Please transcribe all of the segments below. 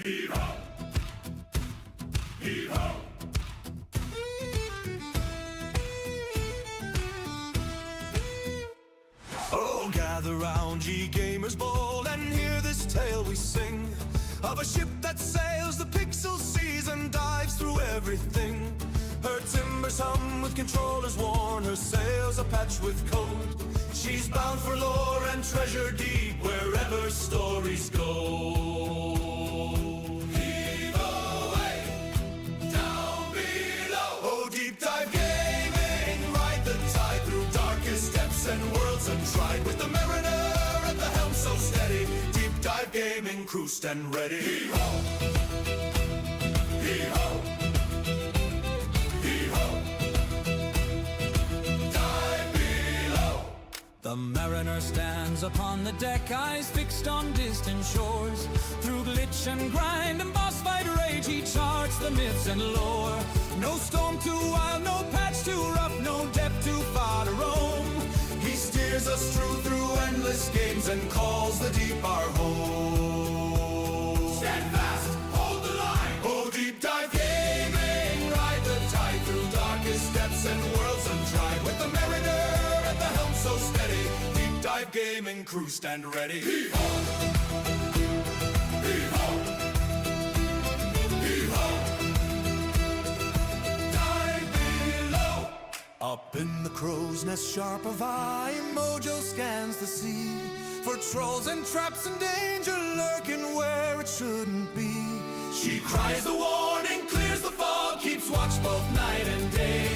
Heave-ho! Heave-ho! Oh, gather round, ye gamers bold, and hear this tale we sing of a ship that sails the pixel seas and dives through everything. Her timbers hum with controllers worn, her sails are patched with code. She's bound for lore and treasure deep wherever stories go. Heave away, down below. Oh, deep dive gaming, ride the tide through darkest depths and worlds untried. With the mariner at the helm so steady, deep dive gaming, crew stand ready. Heave ho, heave ho. The mariner stands upon the deck, eyes fixed on distant shores. Through glitch and grind and boss fight rage, he charts the myths and lore. No storm too wild, no patch too rough, no depth too far to roam. He steers us through endless games and calls the deep our home. Stand fast, hold the line. Oh, deep dive gaming, ride the tide through darkest depths and worlds untried. With the mariner at the helm so steady, deep dive gaming, crew stand ready. Heave ho! Heave ho! Heave ho! Dive below! Up in the crow's nest sharp of eye, Mojo scans the sea for trolls and traps and danger lurking where it shouldn't be. She cries the warning, clears the fog, keeps watch both night and day.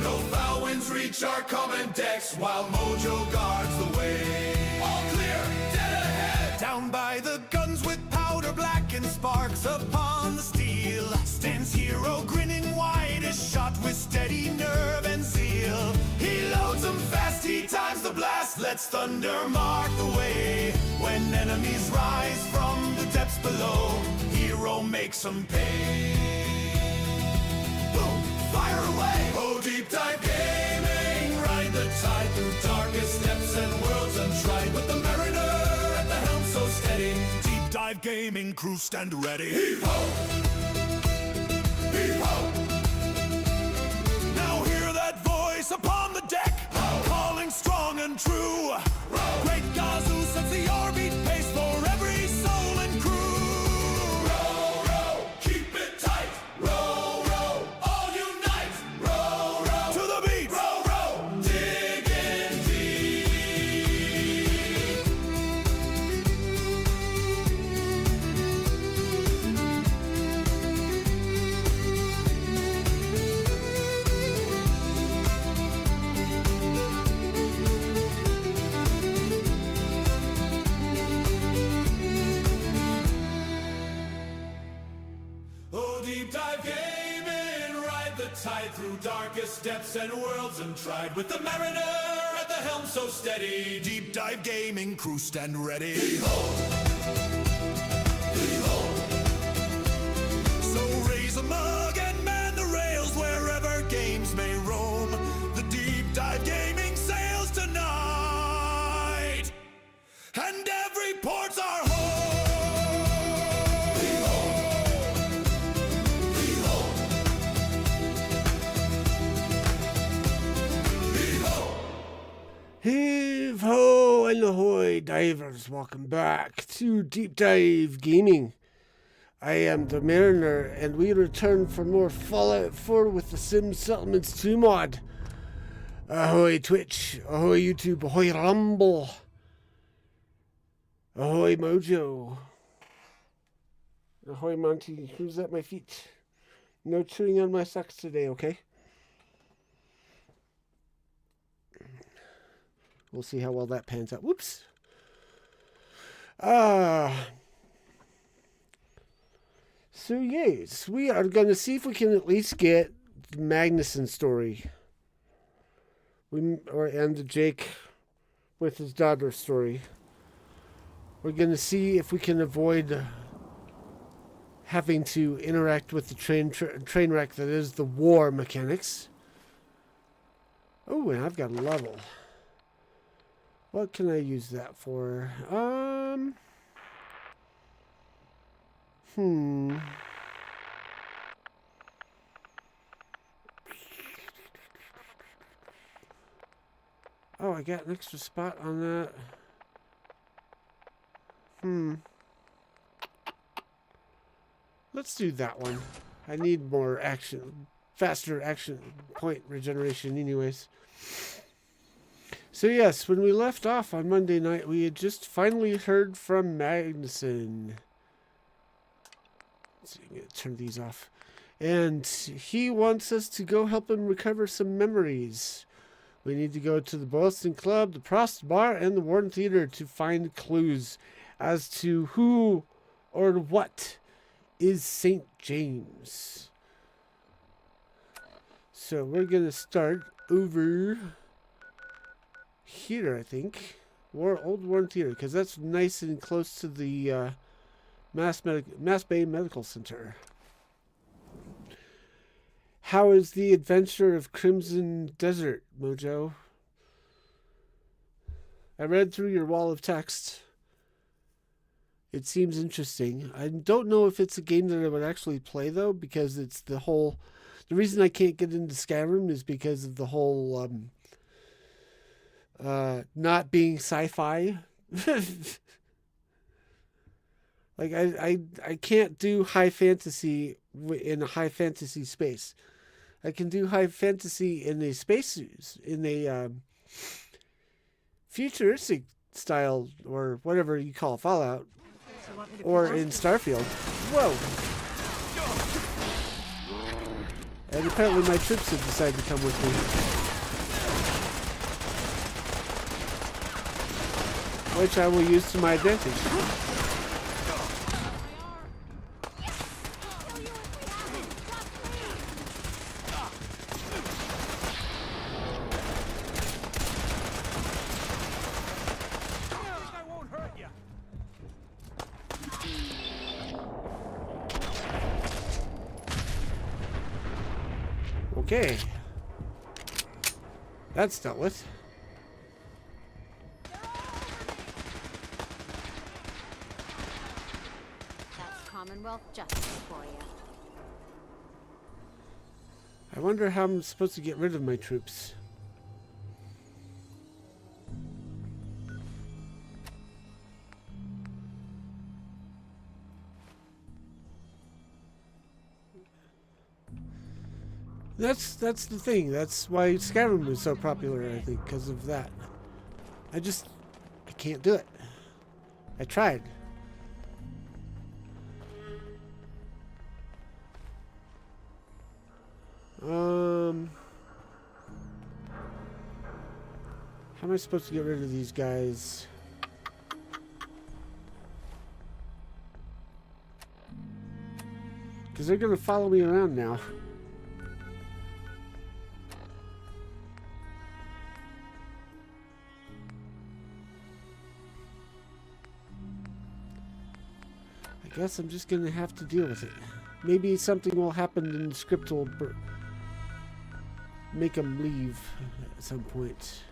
No foul winds reach our common decks while Mojo guards the way. All clear, dead ahead. Down by the guns with powder black and sparks upon the steel stands hero grinning wide as shot with steady nerve and zeal. He loads them fast, he times the blast, lets thunder mark the way. When enemies rise from the depths below, hero makes them pay. Boom, fire away! Oh, deep dive gaming, ride the tide through darkest depths and worlds untried. With the mariner at the helm so steady, deep dive gaming, crew stand ready. Heave ho! Heave ho! Now hear that voice upon the deck, calling strong and true. Great Gazoo sets the orbit pace for every soul and crew. Row, row, keep it tight. Row, row, all unite. Row, row, to the beat. Row, row, dig in deep. Oh, deep dive gaming, ride the tide through darkest depths and worlds untried. With the mariner at the helm so steady, deep dive gaming, crew stand ready. Heave-ho! Heave-ho! So raise a mug and man the rails wherever games may roam. The deep dive gaming sails tonight, and every port's our home. Heave ho and ahoy, divers! Welcome back to Deep Dive Gaming. I am the Mariner, and we return for more Fallout 4 with the Sims Settlements 2 mod. Ahoy Twitch, ahoy YouTube, ahoy Rumble, ahoy Mojo, ahoy Monty. Who's at my feet? No chewing on my socks today, okay? We'll see how well that pans out. Whoops. So yes, we are going to see if we can at least get the Magnuson story. And the Jake with his daughter story. We're going to see if we can avoid having to interact with the train wreck that is the war mechanics. Oh, and I've got a level. What can I use that for? Oh, I got an extra spot on that. Let's do that one. I need more action, faster action point regeneration anyways. So yes, when we left off on Monday night, we had just finally heard from Magnuson. Let's see, I'm going to turn these off. And he wants us to go help him recover some memories. We need to go to the Boylston Club, the Prost Bar, and the Warden Theater to find clues as to who or what is St. James. So we're going to start over here, I think. Old Warden Theater, because that's nice and close to the Mass Bay Medical Center. How is the adventure of Crimson Desert, Mojo? I read through your wall of text. It seems interesting. I don't know if it's a game that I would actually play, though, because it's the reason I can't get into Skyrim is because of the whole not being sci-fi. Like I can't do high fantasy in a high fantasy space. I can do high fantasy in a futuristic style or whatever you call Fallout, or in Starfield. Whoa! And apparently my troops have decided to come with me, which I will use to my advantage. Okay. That's dealt with. That's Commonwealth justice for you. I wonder how I'm supposed to get rid of my troops. That's the thing. That's why Skyrim was so popular, I think, because of that. I can't do it. I tried. How am I supposed to get rid of these guys? Because they're going to follow me around now. I guess I'm just going to have to deal with it. Maybe something will happen and the script will make them leave at some point.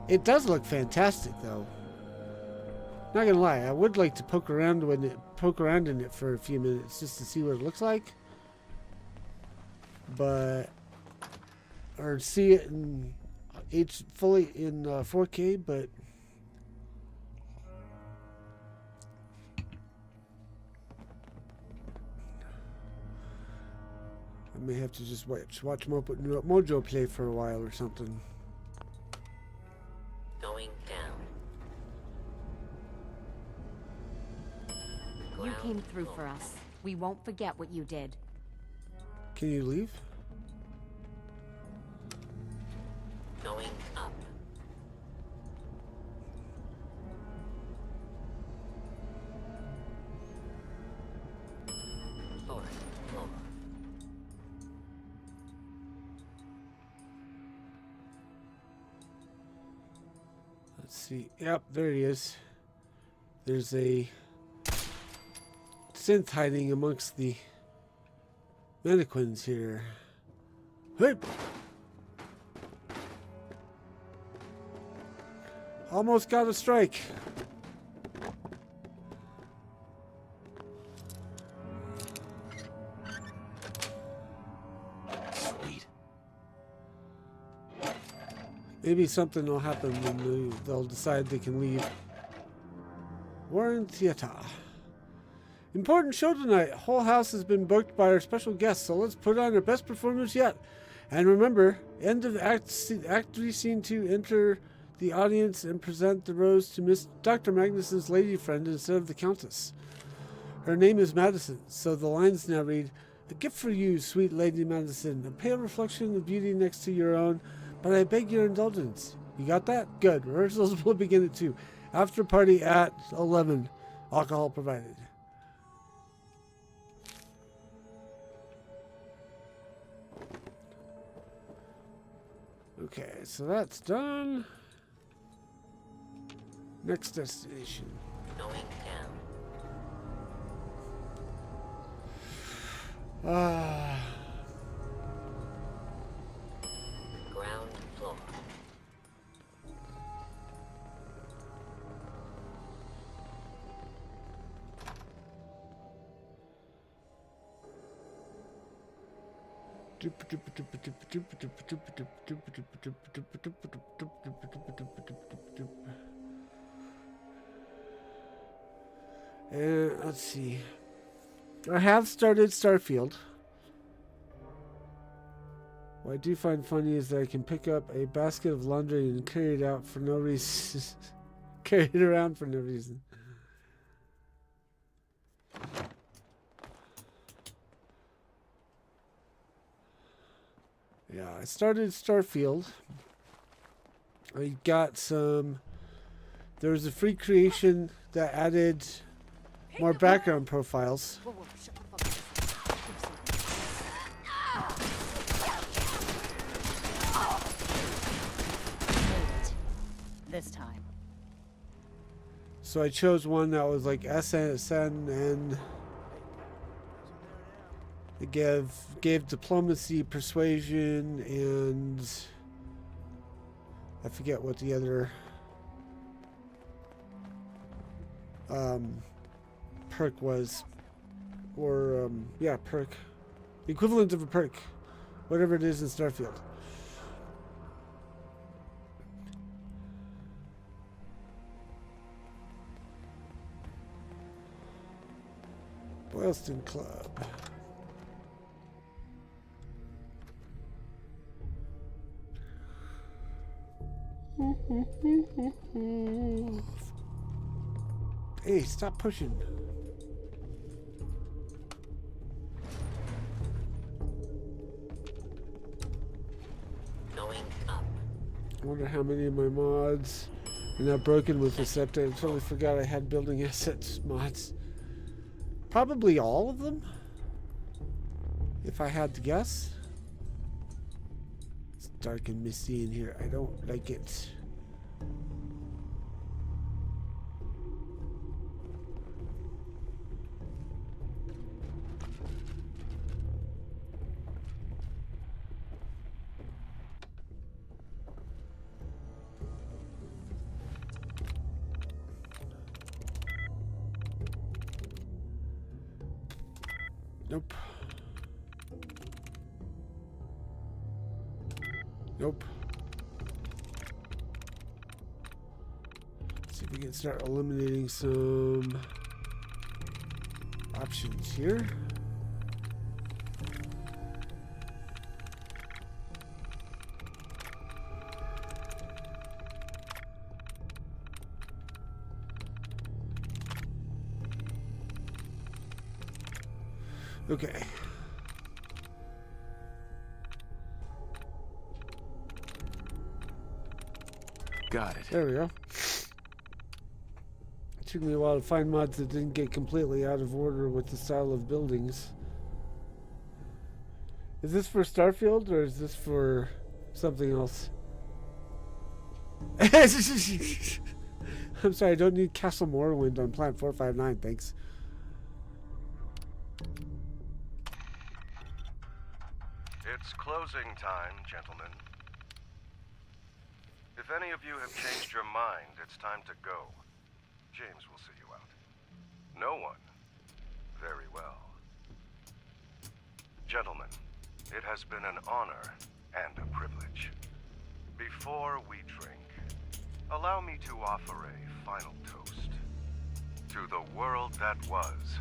It does look fantastic, though. Not gonna lie, I would like to poke around in it for a few minutes just to see what it looks like, or see it in fully in 4K. But I may have to just watch Mojo play for a while or something. Going down. You came through for us. We won't forget what you did. Can you leave? Going up. Forward. Lower. Let's see. Yep, there he is. There's a synth hiding amongst the Mannequins here. Hey! Almost got a strike. Sweet. Maybe something will happen when they'll decide they can leave. Warren Theater. Important show tonight. Whole house has been booked by our special guests, so let's put on our best performance yet. And remember, end of Act 3, Scene 2, enter the audience and present the rose to Miss Dr. Magnus's lady friend instead of the Countess. Her name is Madison, so the lines now read, "A gift for you, sweet Lady Madison, a pale reflection of beauty next to your own, but I beg your indulgence." You got that? Good. Rehearsals will begin at 2. After party at 11. Alcohol provided. Okay, so that's done. Next destination. Going down. Ground floor. Let's see. I have started Starfield. What I do find funny is that I can pick up a basket of laundry and carry it out for no reason. Carry it around for no reason. Yeah, I started Starfield. I got some... There was a free creation that added more background profiles. Whoa, whoa, shut the fuck up. Made it. This time. So I chose one that was like SN and it gave diplomacy, persuasion, and I forget what the other perk was, or yeah, perk, the equivalent of a perk, whatever it is in Starfield. Boylston Club. Hey, stop pushing. Going up. I wonder how many of my mods are now broken with this update. I totally forgot I had building assets mods. Probably all of them, if I had to guess. It's dark and misty in here. I don't like it. Nope. Nope. Let's see if we can start eliminating some options here. Okay. Got it. There we go. It took me a while to find mods that didn't get completely out of order with the style of buildings. Is this for Starfield or is this for something else? I'm sorry, I don't need Castle Morrowind on Plant 459, thanks. It's closing time, gentlemen. If any of you have changed your mind, it's time to go. James will see you out. No one? Very well. Gentlemen, it has been an honor and a privilege. Before we drink, allow me to offer a final toast. To the world that was,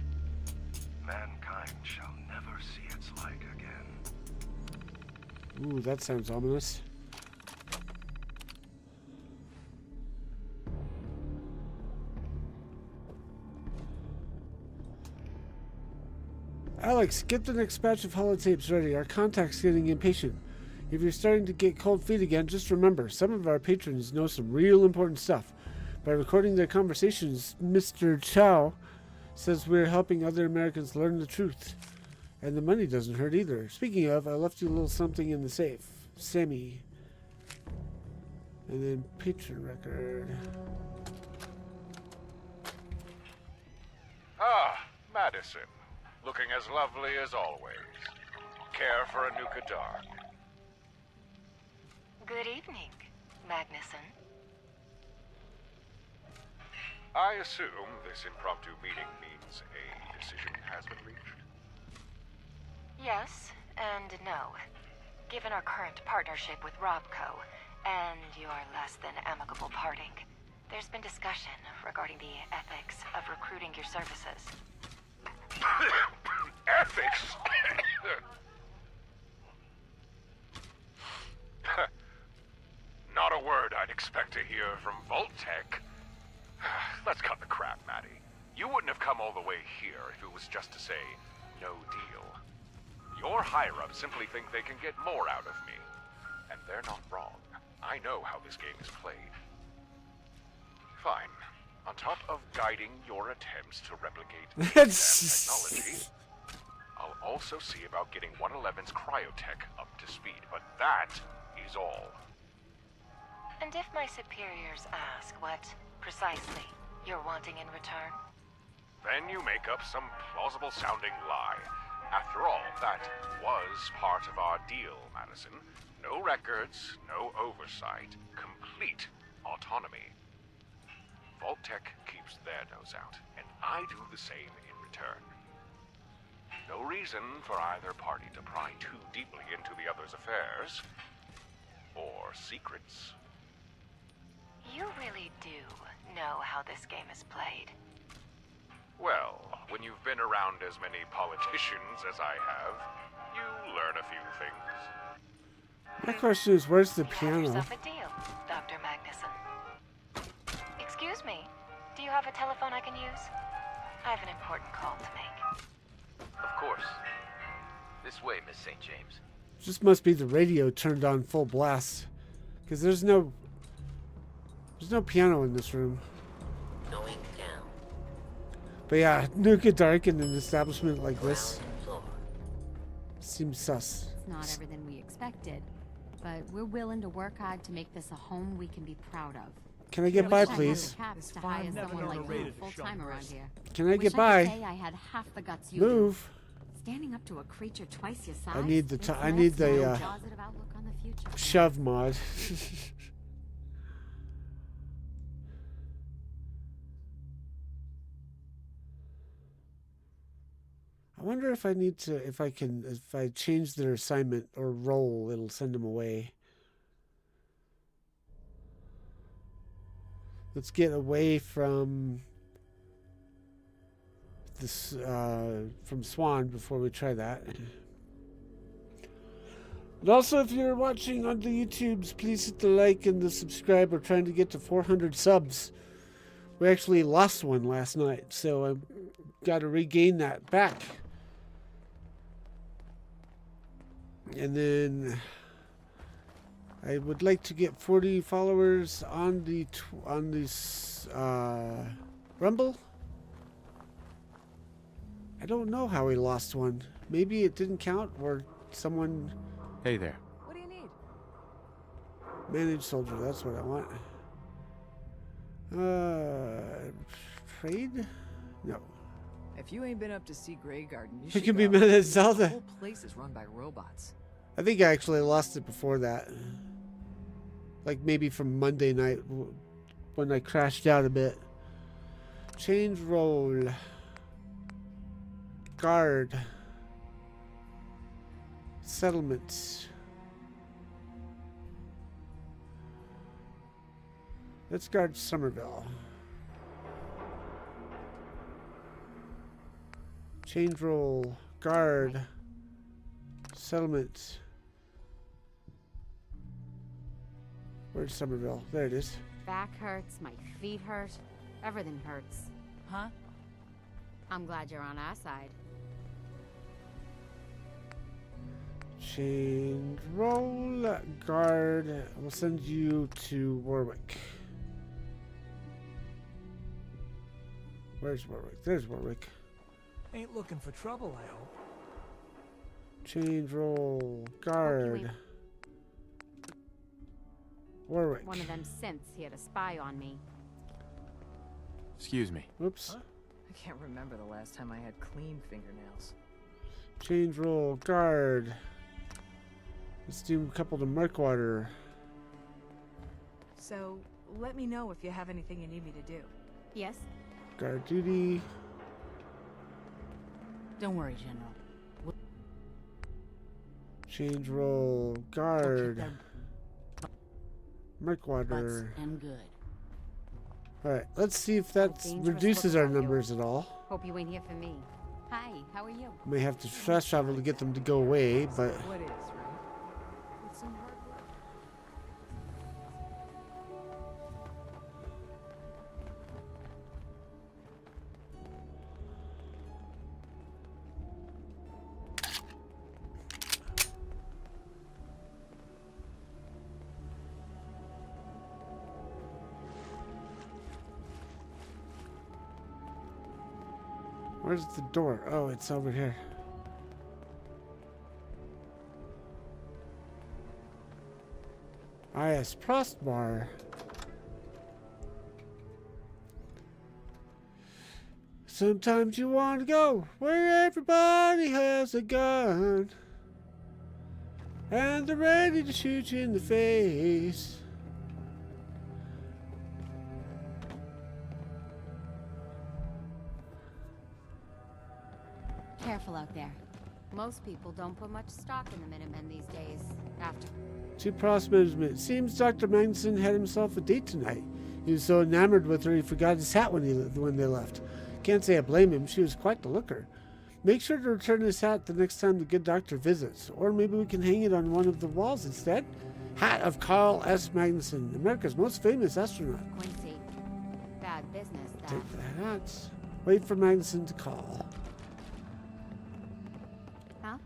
mankind shall never see its like again. Ooh, that sounds ominous. Alex, get the next batch of holotapes ready. Our contact's getting impatient. If you're starting to get cold feet again, just remember, some of our patrons know some real important stuff. By recording their conversations, Mr. Chow says we're helping other Americans learn the truth. And the money doesn't hurt either. Speaking of, I left you a little something in the safe. Sammy. And then patron record. Ah, Madison. Looking as lovely as always. Care for a Nuka Dark? Good evening, Magnuson. I assume this impromptu meeting means a decision has been reached? Yes and no. Given our current partnership with Robco and your less than amicable parting, there's been discussion regarding the ethics of recruiting your services. Ethics? Not a word I'd expect to hear from Vault-Tec. Let's cut the crap, Maddie. You wouldn't have come all the way here if it was just to say, no deal. Your higher-ups simply think they can get more out of me. And they're not wrong. I know how this game is played. Fine. On top of guiding your attempts to replicate technology, I'll also see about getting 111's cryotech up to speed, but that is all. And if my superiors ask what precisely you're wanting in return? Then you make up some plausible-sounding lie. After all, that was part of our deal, Madison. No records, no oversight, complete autonomy. Vault-Tec keeps their nose out, and I do the same in return. No reason for either party to pry too deeply into the other's affairs, or secrets. You really do know how this game is played. Well, when you've been around as many politicians as I have, you learn a few things. My question is, where's the You have piano? yourself a deal, Dr. Magnuson. Excuse me, do you have a telephone I can use? I have an important call to make. Of course. This way, Miss St. James. Just must be the radio turned on full blast. Because there's no piano in this room. Going down. But yeah, Nuka Dark in an establishment like this Ground floor. seems sus. It's not everything we expected, but we're willing to work hard to make this a home we can be proud of. Can I get by, please? Caps to hire someone like you full time around here. Can I Wish get could by? say I had half the guts you do. Move. Standing up to a creature twice your size. I need the it's I need nice to the have a positive outlook on the future. shove mod. I wonder if I need to, if I change their assignment or role, it'll send them away. Let's get away from this, from Swan before we try that. And also, if you're watching on the YouTubes, please hit the like and the subscribe. We're trying to get to 400 subs. We actually lost one last night, so I've got to regain that back. And then I would like to get 40 followers on the Rumble. I don't know how we lost one. Maybe it didn't count, or someone. Hey there. What do you need? Managed soldier. That's what I want. Trade? No. If you ain't been up to see Grey Garden, you It should can be go. managed The Zelda. whole place is run by robots. I think I actually lost it before that. Like maybe from Monday night when I crashed out a bit. Change role. Guard. Settlements. Let's guard Somerville. Change role. Guard. Settlements. Where's Somerville? There it is. Back hurts, my feet hurt, everything hurts. Huh? I'm glad you're on our side. Change role. Guard. We'll send you to Warwick. Where's Warwick? There's Warwick. Ain't looking for trouble, I hope. Change role. Guard. Warwick. One of them synths here to spy on me. Excuse me. Whoops. Huh? I can't remember the last time I had clean fingernails. Change role. Guard. Let's do a couple to Murkwater. So, let me know if you have anything you need me to do. Yes? Guard duty. Don't worry, General. Change role. Guard. Murkwater. And good. Alright, let's see if that reduces our numbers at all. Hope you ain't here for me. Hi, how are you? May have to fast travel to get them to go away, but What is, right? It's some hard work. where's the door? Oh, it's over here. IS Prostbar. Sometimes you want to go where everybody has a gun and they're ready to shoot you in the face. Careful out there. Most people don't put much stock in the Minutemen these days. After To Prosperity. Seems Dr. Magnuson had himself a date tonight. He was so enamored with her he forgot his hat when they left. Can't say I blame him. She was quite the looker. Make sure to return his hat the next time the good doctor visits. Or maybe we can hang it on one of the walls instead. Hat of Carl S. Magnuson, America's most famous astronaut. Quincy. Bad business, that. Take the hat. Wait for Magnuson to call. Huh?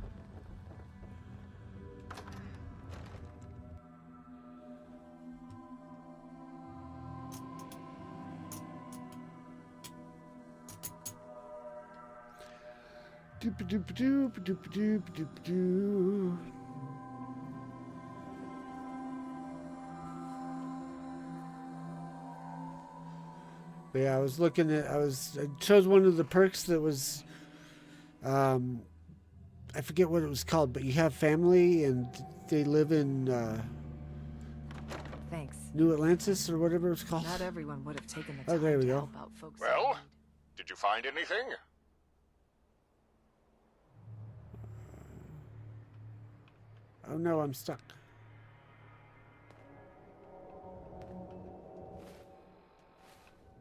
Doop-a-doop-a-doop-a-doop-a-doop-a-doop. Yeah, I chose one of the perks that was, I forget what it was called, but you have family and they live in Thanks. New Atlantis or whatever it's called. Not everyone would have taken the Oh, time there we to go. help out folks. in Well, need. did you find anything? Oh no, I'm stuck.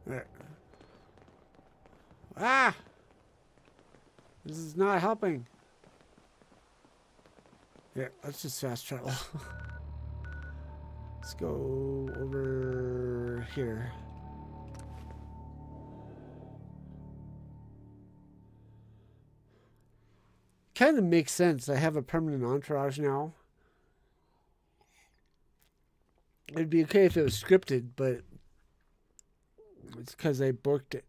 There. Ah! This is not helping. Here, let's just fast travel. Let's go over here. Kind of makes sense. I have a permanent entourage now. It'd be okay if it was scripted, but it's because I booked it.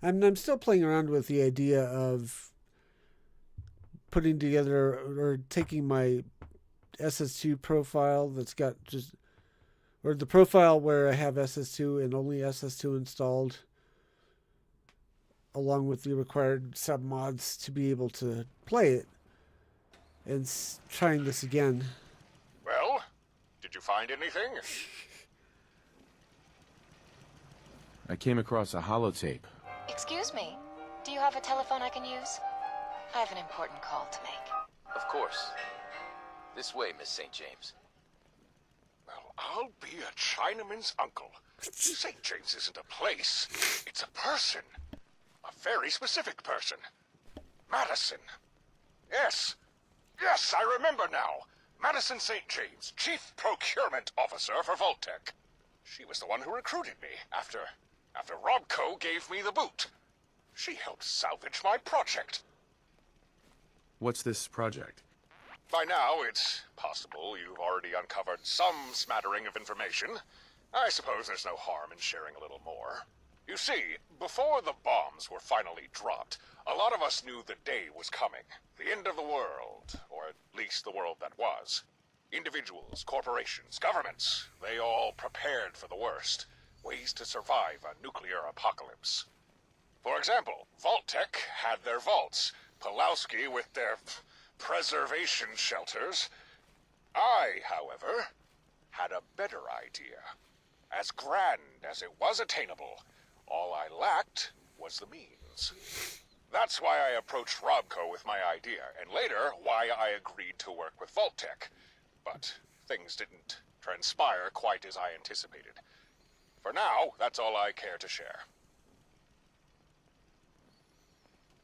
I'm still playing around with the idea of putting together or taking my SS2 profile that's got just, or the profile where I have SS2 and only SS2 installed, along with the required submods to be able to play it, and trying this again. Well, did you find anything? I came across a holotape. Excuse me. Do you have a telephone I can use? I have an important call to make. Of course. This way, Miss St. James. Well, I'll be a Chinaman's uncle. St. James isn't a place. It's a person. A very specific person. Madison. Yes. Yes, I remember now. Madison St. James, Chief Procurement Officer for Vault-Tec. She was the one who recruited me after Robco gave me the boot. She helped salvage my project. What's this project? By now, it's possible you've already uncovered some smattering of information. I suppose there's no harm in sharing a little more. You see, before the bombs were finally dropped, a lot of us knew the day was coming. The end of the world, or at least the world that was. Individuals, corporations, governments, they all prepared for the worst. Ways to survive a nuclear apocalypse. For example, Vault-Tec had their vaults, Pulowski with their preservation shelters. I, however, had a better idea. As grand as it was attainable, all I lacked was the means. That's why I approached Robco with my idea, and later why I agreed to work with Vault-Tec. But things didn't transpire quite as I anticipated. For now, that's all I care to share.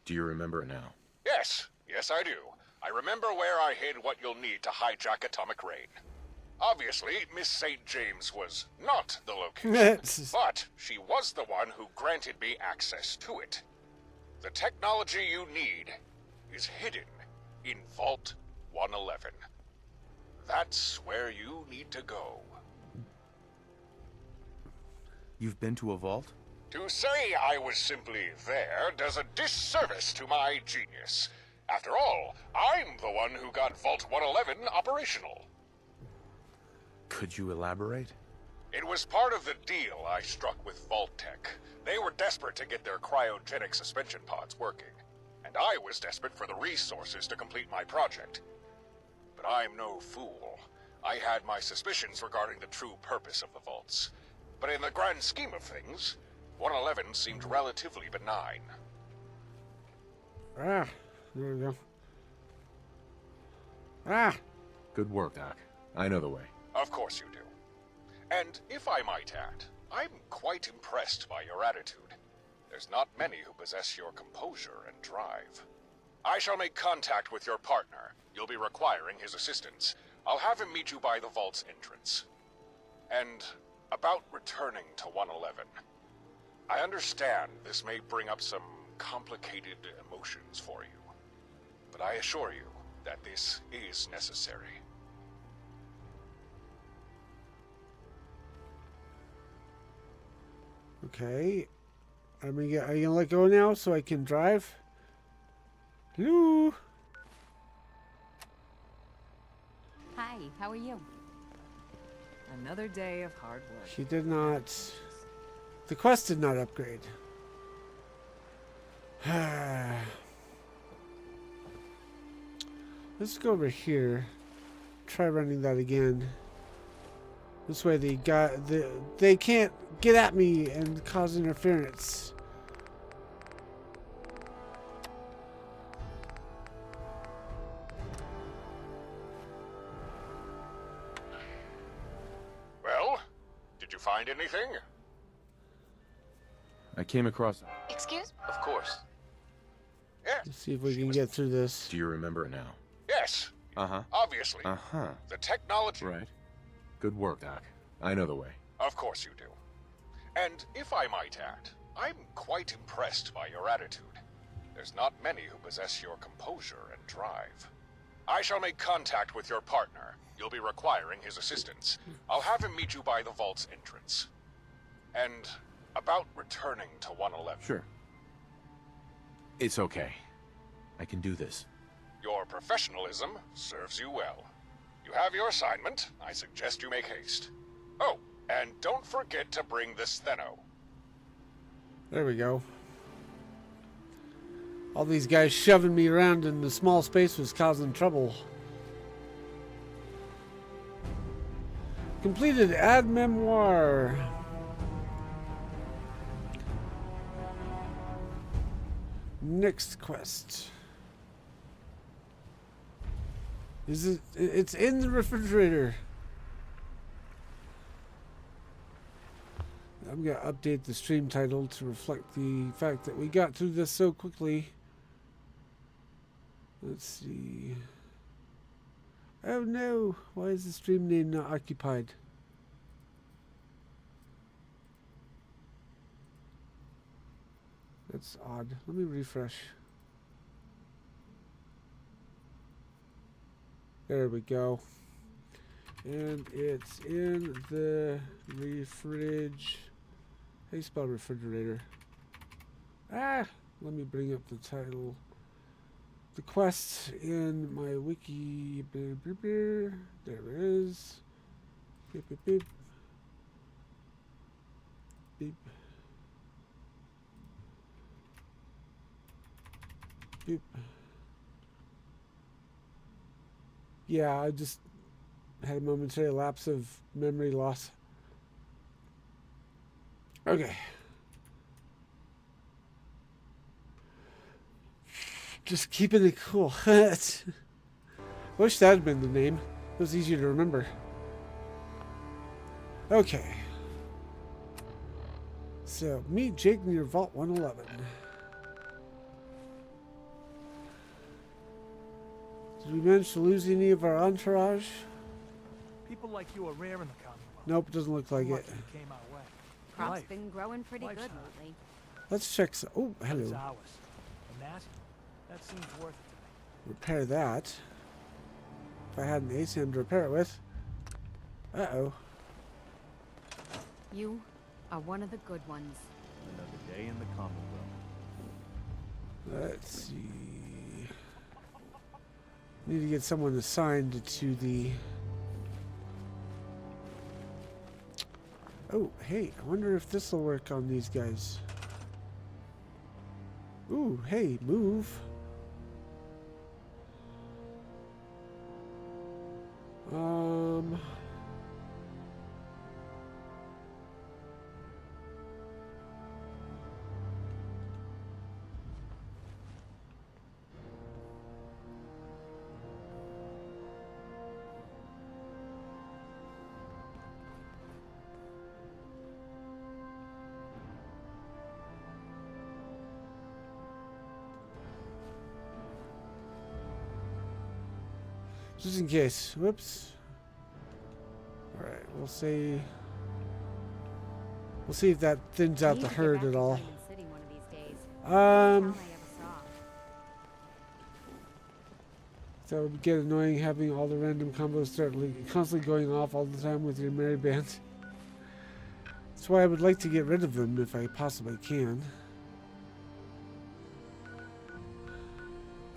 Do you remember now? Yes, yes I do. I remember where I hid what you'll need to hijack Atomic Rain. Obviously, Miss St. James was not the location, but she was the one who granted me access to it. The technology you need is hidden in Vault 111. That's where you need to go. You've been to a vault? To say I was simply there does a disservice to my genius. After all, I'm the one who got Vault 111 operational. Could you elaborate? It was part of the deal I struck with Vault-Tec. They were desperate to get their cryogenic suspension pods working, and I was desperate for the resources to complete my project. But I'm no fool. I had my suspicions regarding the true purpose of the vaults. But in the grand scheme of things, 111 seemed relatively benign. Ah, there we go. Ah! Good work, Doc. I know the way. Of course you do. And if I might add, I'm quite impressed by your attitude. There's not many who possess your composure and drive. I shall make contact with your partner. You'll be requiring his assistance. I'll have him meet you by the vault's entrance. And about returning to 111. I understand this may bring up some complicated emotions for you, but I assure you that this is necessary. Okay. Are you gonna let go now so I can drive? Hello? Hi, how are you? Another day of hard work. She did not. The quest did not upgrade. Let's go over here. Try running that again. This way they can't get at me and cause interference. Well, did you find anything? I came across... Excuse? Of course. Yes. Let's see if we can get through this. Do you remember it now? Yes. Uh-huh. Obviously. Uh-huh. The technology... Right. Good work, Doc. I know the way. Of course you do. And if I might add, I'm quite impressed by your attitude. There's not many who possess your composure and drive. I shall make contact with your partner. You'll be requiring his assistance. I'll have him meet you by the vault's entrance. And about returning to 111. Sure. It's okay. I can do this. Your professionalism serves you well. You have your assignment. I suggest you make haste. Oh, and don't forget to bring the Steno. There we go. All these guys shoving me around in the small space was causing trouble. Completed Add Memoire. Next quest. Is it? It's in the refrigerator. I'm gonna update the stream title to reflect the fact that we got through this so quickly. Let's see. Oh no! Why is the stream name not occupied? That's odd. Let me refresh. There we go. And it's in the refridge. How do you spell refrigerator? Ah! Let me bring up the title. The quest in my wiki. Beep, beep, beep. There it is. Beep, beep, beep. Beep. Beep. Yeah, I just had a momentary lapse of memory loss. Okay. Just keeping it cool. Wish that had been the name. It was easier to remember. Okay. So, meet Jake near Vault 111. Did we manage to lose any of our entourage? People like you are rare in the Commonwealth. Nope, doesn't look like it. Came our way. Crop's been growing pretty good lately. Let's check. Oh, hello. It's ours. And that seems worth it to me. Repair that. If I had an ASIM to repair it with. Uh-oh. You are one of the good ones. Another day in the Commonwealth. Let's see. Need to get someone assigned to the... Oh, hey, I wonder if this will work on these guys. Ooh, hey, move. Just in case. Whoops. Alright, we'll see. We'll see if that thins out the herd at all. That would get annoying having all the random combos start constantly going off all the time with your merry band. That's why I would like to get rid of them if I possibly can.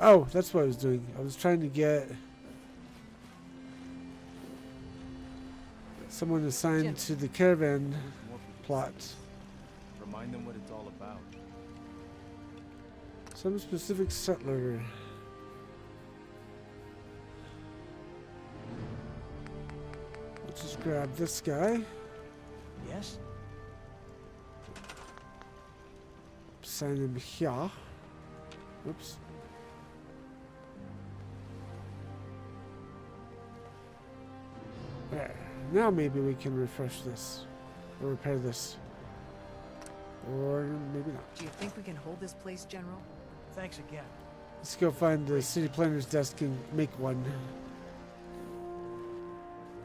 Oh, that's what I was doing. I was trying to get someone assigned to the caravan plot. Remind them what it's all about. Some specific settler. Let's just grab this guy. Yes? Assign him here. Oops. There. Now maybe we can refresh this. Or repair this. Or maybe not. Do you think we can hold this place, General? Thanks again. Let's go find the city planner's desk and make one.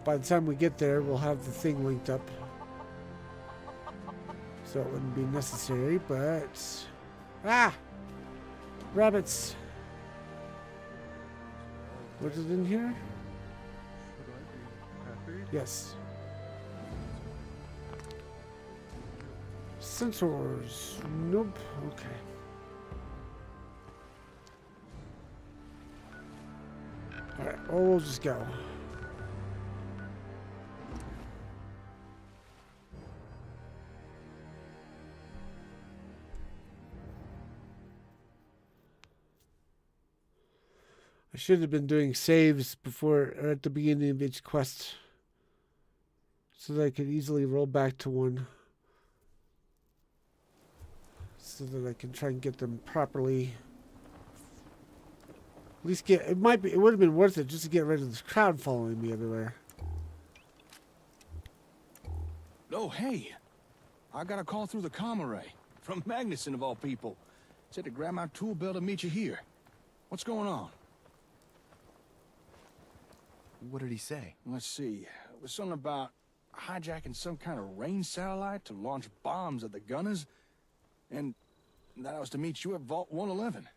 By the time we get there, we'll have the thing linked up. So it wouldn't be necessary, but... Ah! Rabbits! Was it in here? Yes. Sensors. Nope. Okay. Alright, well, we'll just go. I should have been doing saves before or at the beginning of each quest, so that I could easily roll back to one, so that I can try and get them properly. At least get, it would have been worth it just to get rid of this crowd following me everywhere. Oh, hey. I got a call through the comm array. From Magnuson, of all people. Said to grab my tool belt and meet you here. What's going on? What did he say? Let's see. It was something about hijacking some kind of range satellite to launch bombs at the gunners. And that I was to meet you at Vault 111.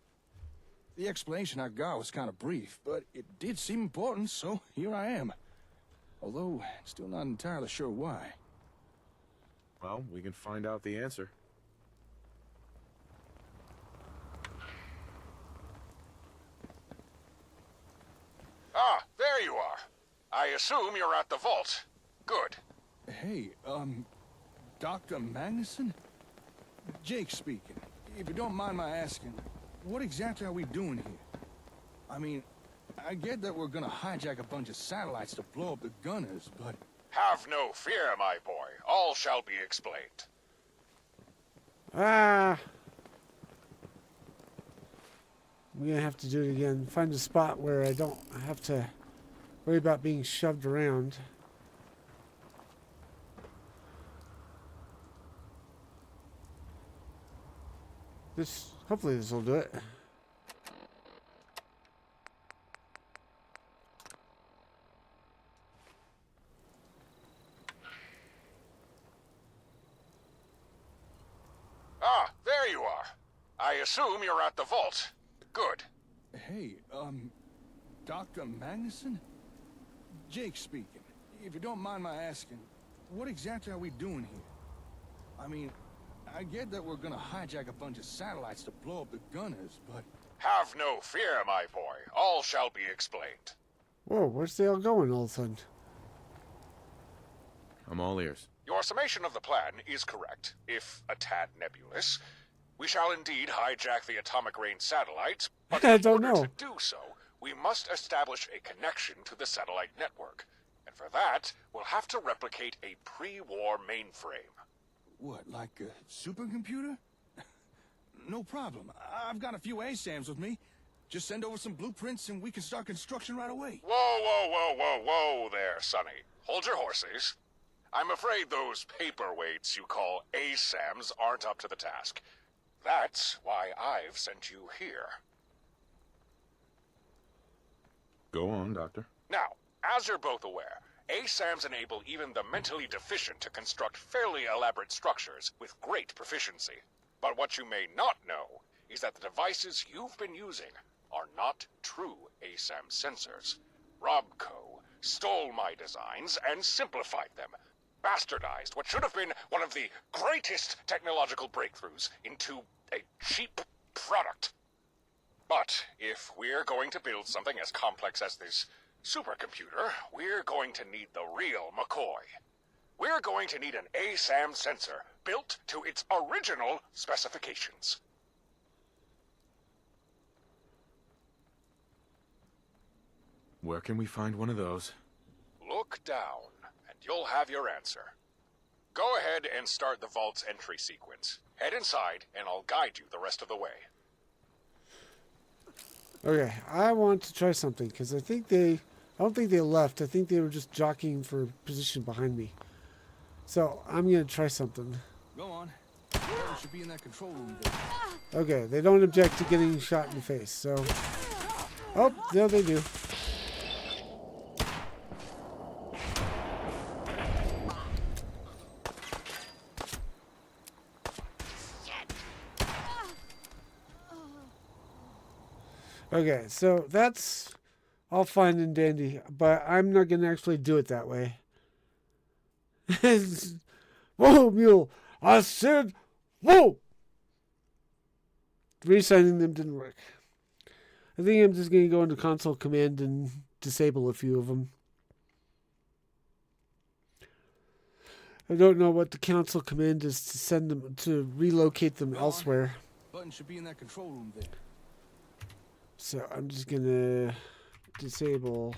The explanation I got was kind of brief, but it did seem important, so here I am. Although, still not entirely sure why. Well, we can find out the answer. Ah, there you are. I assume you're at the vault. Good. Hey, Dr. Magnuson? Jake speaking. If you don't mind my asking, what exactly are we doing here? I mean, I get that we're gonna hijack a bunch of satellites to blow up the gunners, but... Have no fear, my boy. All shall be explained. Ah! I'm gonna have to do it again. Find a spot where I don't have to worry about being shoved around. Hopefully this will do it. Ah, there you are. I assume you're at the vault. Good. Hey, Dr. Magnuson? Jake speaking. If you don't mind my asking, what exactly are we doing here? I mean, I get that we're gonna hijack a bunch of satellites to blow up the gunners, but... Have no fear, my boy. All shall be explained. Whoa, where's they all going all of a sudden? I'm all ears. Your summation of the plan is correct, if a tad nebulous. We shall indeed hijack the atomic range satellite, but I in don't order know. to do so, we must establish a connection to the satellite network. And for that, we'll have to replicate a pre-war mainframe. What, like a supercomputer? No problem. I've got a few ASAMs with me. Just send over some blueprints and we can start construction right away. Whoa there, Sonny. Hold your horses. I'm afraid those paperweights you call ASAMs aren't up to the task. That's why I've sent you here. Go on, Doctor. Now, as you're both aware, ASAMs enable even the mentally deficient to construct fairly elaborate structures with great proficiency. But what you may not know is that the devices you've been using are not true ASAM sensors. Robco stole my designs and simplified them, bastardized what should have been one of the greatest technological breakthroughs into a cheap product. But if we're going to build something as complex as this supercomputer, we're going to need the real McCoy. We're going to need an ASAM sensor built to its original specifications. Where can we find one of those? Look down, and you'll have your answer. Go ahead and start the vault's entry sequence. Head inside, and I'll guide you the rest of the way. Okay, I want to try something because I don't think they left. I think they were just jockeying for position behind me. So I'm gonna try something. Go on. Everyone should be in that control room there. Okay, they don't object to getting shot in the face. So, oh, no, they do. Okay, so that's all fine and dandy, but I'm not going to actually do it that way. Whoa, mule! I said, whoa! Resigning them didn't work. I think I'm just going to go into console command and disable a few of them. I don't know what the console command is to send them, to relocate them elsewhere. Button should be in that control room there. So I'm just gonna disable.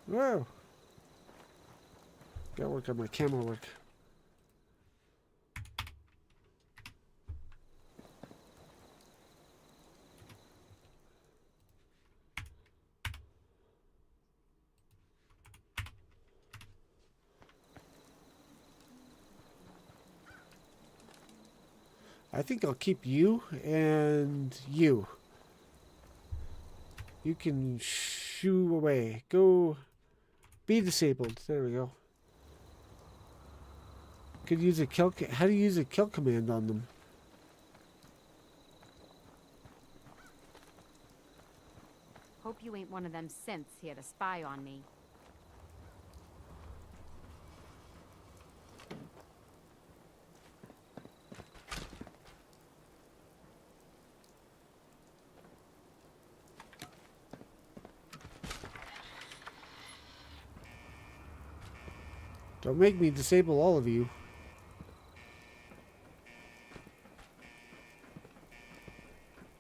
Whoa. Gotta work on my camera work. I think I'll keep you and you. You can shoo away. Go be disabled. There we go. Could use a kill. How do you use a kill command on them? Hope you ain't one of them synths here to spy on me. Don't make me disable all of you.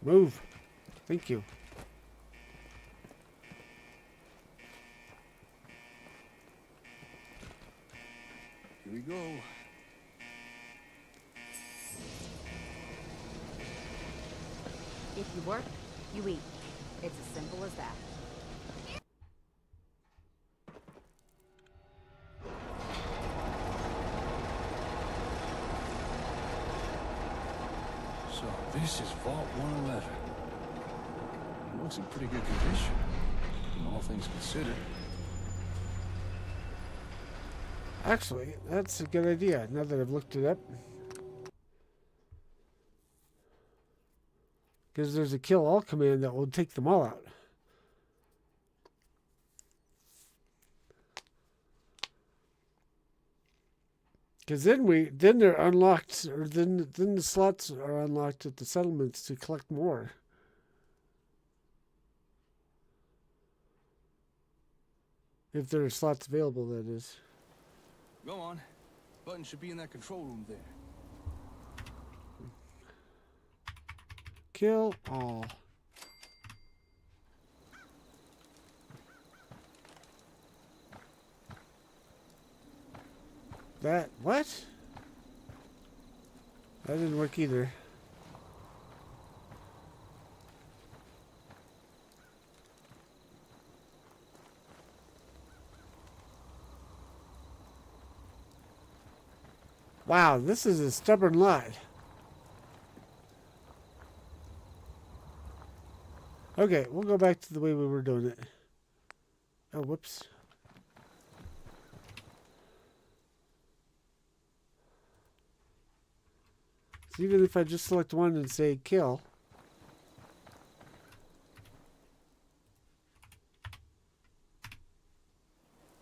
Move. Thank you. Here we go. If you work, you eat. It's as simple as that. So this is Vault 111. It looks in pretty good condition, all things considered. Actually, that's a good idea, now that I've looked it up. Because there's a kill all command that will take them all out. Because then they're unlocked, or then the slots are unlocked at the settlements to collect more. If there are slots available, that is. Go on. Button should be in that control room there. Kill all. That, what? That didn't work either. Wow, this is a stubborn lot. Okay, we'll go back to the way we were doing it. Oh, whoops. So even if I just select one and say kill.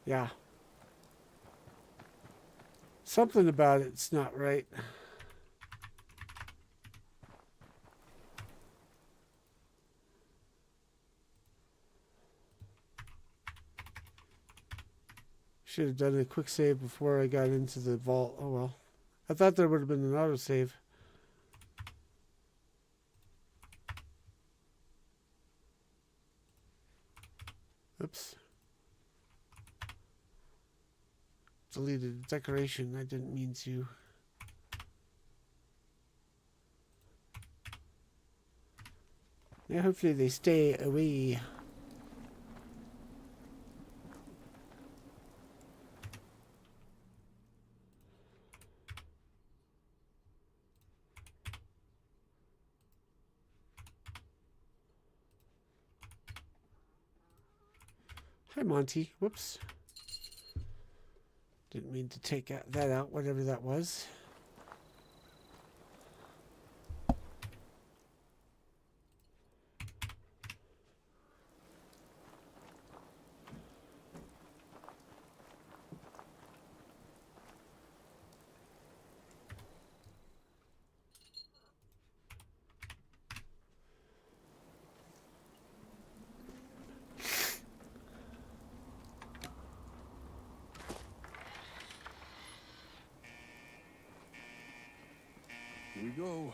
Yeah. Something about it's not right. Should have done a quick save before I got into the vault. Oh well. I thought there would have been an autosave. Oops. Deleted a decoration. I didn't mean to. Now hopefully they stay away. Hi, Monty. Whoops. Didn't mean to take that out, whatever that was. we go.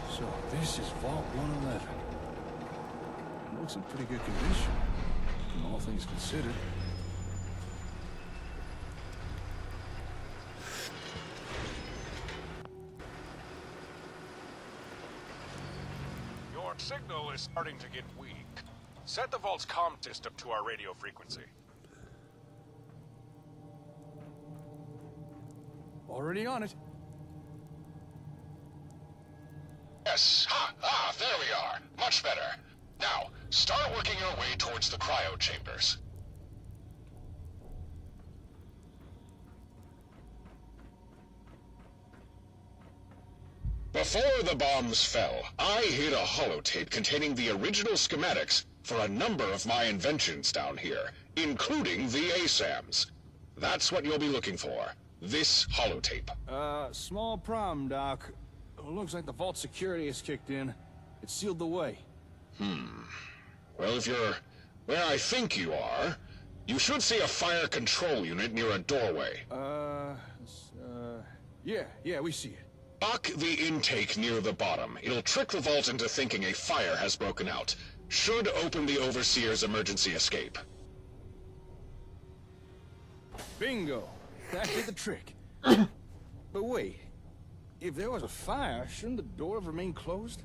So this is Vault 111. It looks in pretty good condition, all things considered. Your signal is starting to get weak. Set the Vault's comm system to our radio frequency. Already on it. Yes. There we are. Much better. Now, start working your way towards the cryo chambers. Before the bombs fell, I hid a holotape containing the original schematics for a number of my inventions down here, including the ASAMs. That's what you'll be looking for. This holotape. Small problem, Doc. Looks like the vault security has kicked in. It sealed the way. Well, if you're where I think you are, you should see a fire control unit near a doorway. Yeah, we see it. Lock the intake near the bottom. It'll trick the vault into thinking a fire has broken out. Should open the Overseer's emergency escape. Bingo! That did the trick. But wait, if there was a fire, shouldn't the door have remained closed?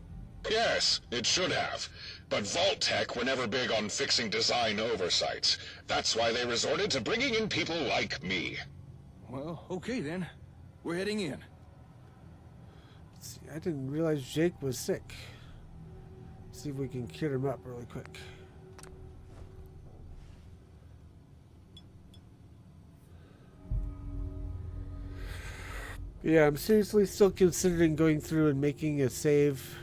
Yes, it should have. But Vault-Tec were never big on fixing design oversights. That's why they resorted to bringing in people like me. Well, okay then. We're heading in. See, I didn't realize Jake was sick. See if we can cure him up really quick. Yeah, I'm seriously still considering going through and making a save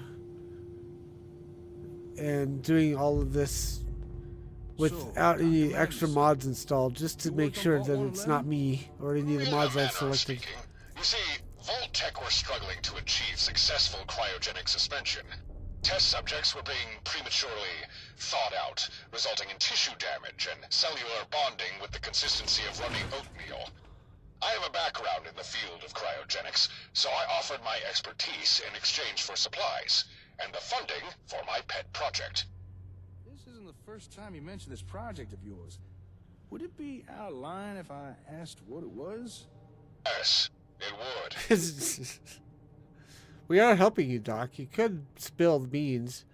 and doing all of this without any extra mods installed, just to make sure that it's not me or any of the mods I've selected. You see, Vault-Tec were struggling to achieve successful cryogenic suspension. Test subjects were being prematurely thawed out, resulting in tissue damage and cellular bonding with the consistency of runny oatmeal. I have a background in the field of cryogenics, so I offered my expertise in exchange for supplies, and the funding for my pet project. This isn't the first time you mentioned this project of yours. Would it be out of line if I asked what it was? Yes, it would. We are helping you, Doc. You could spill the beans.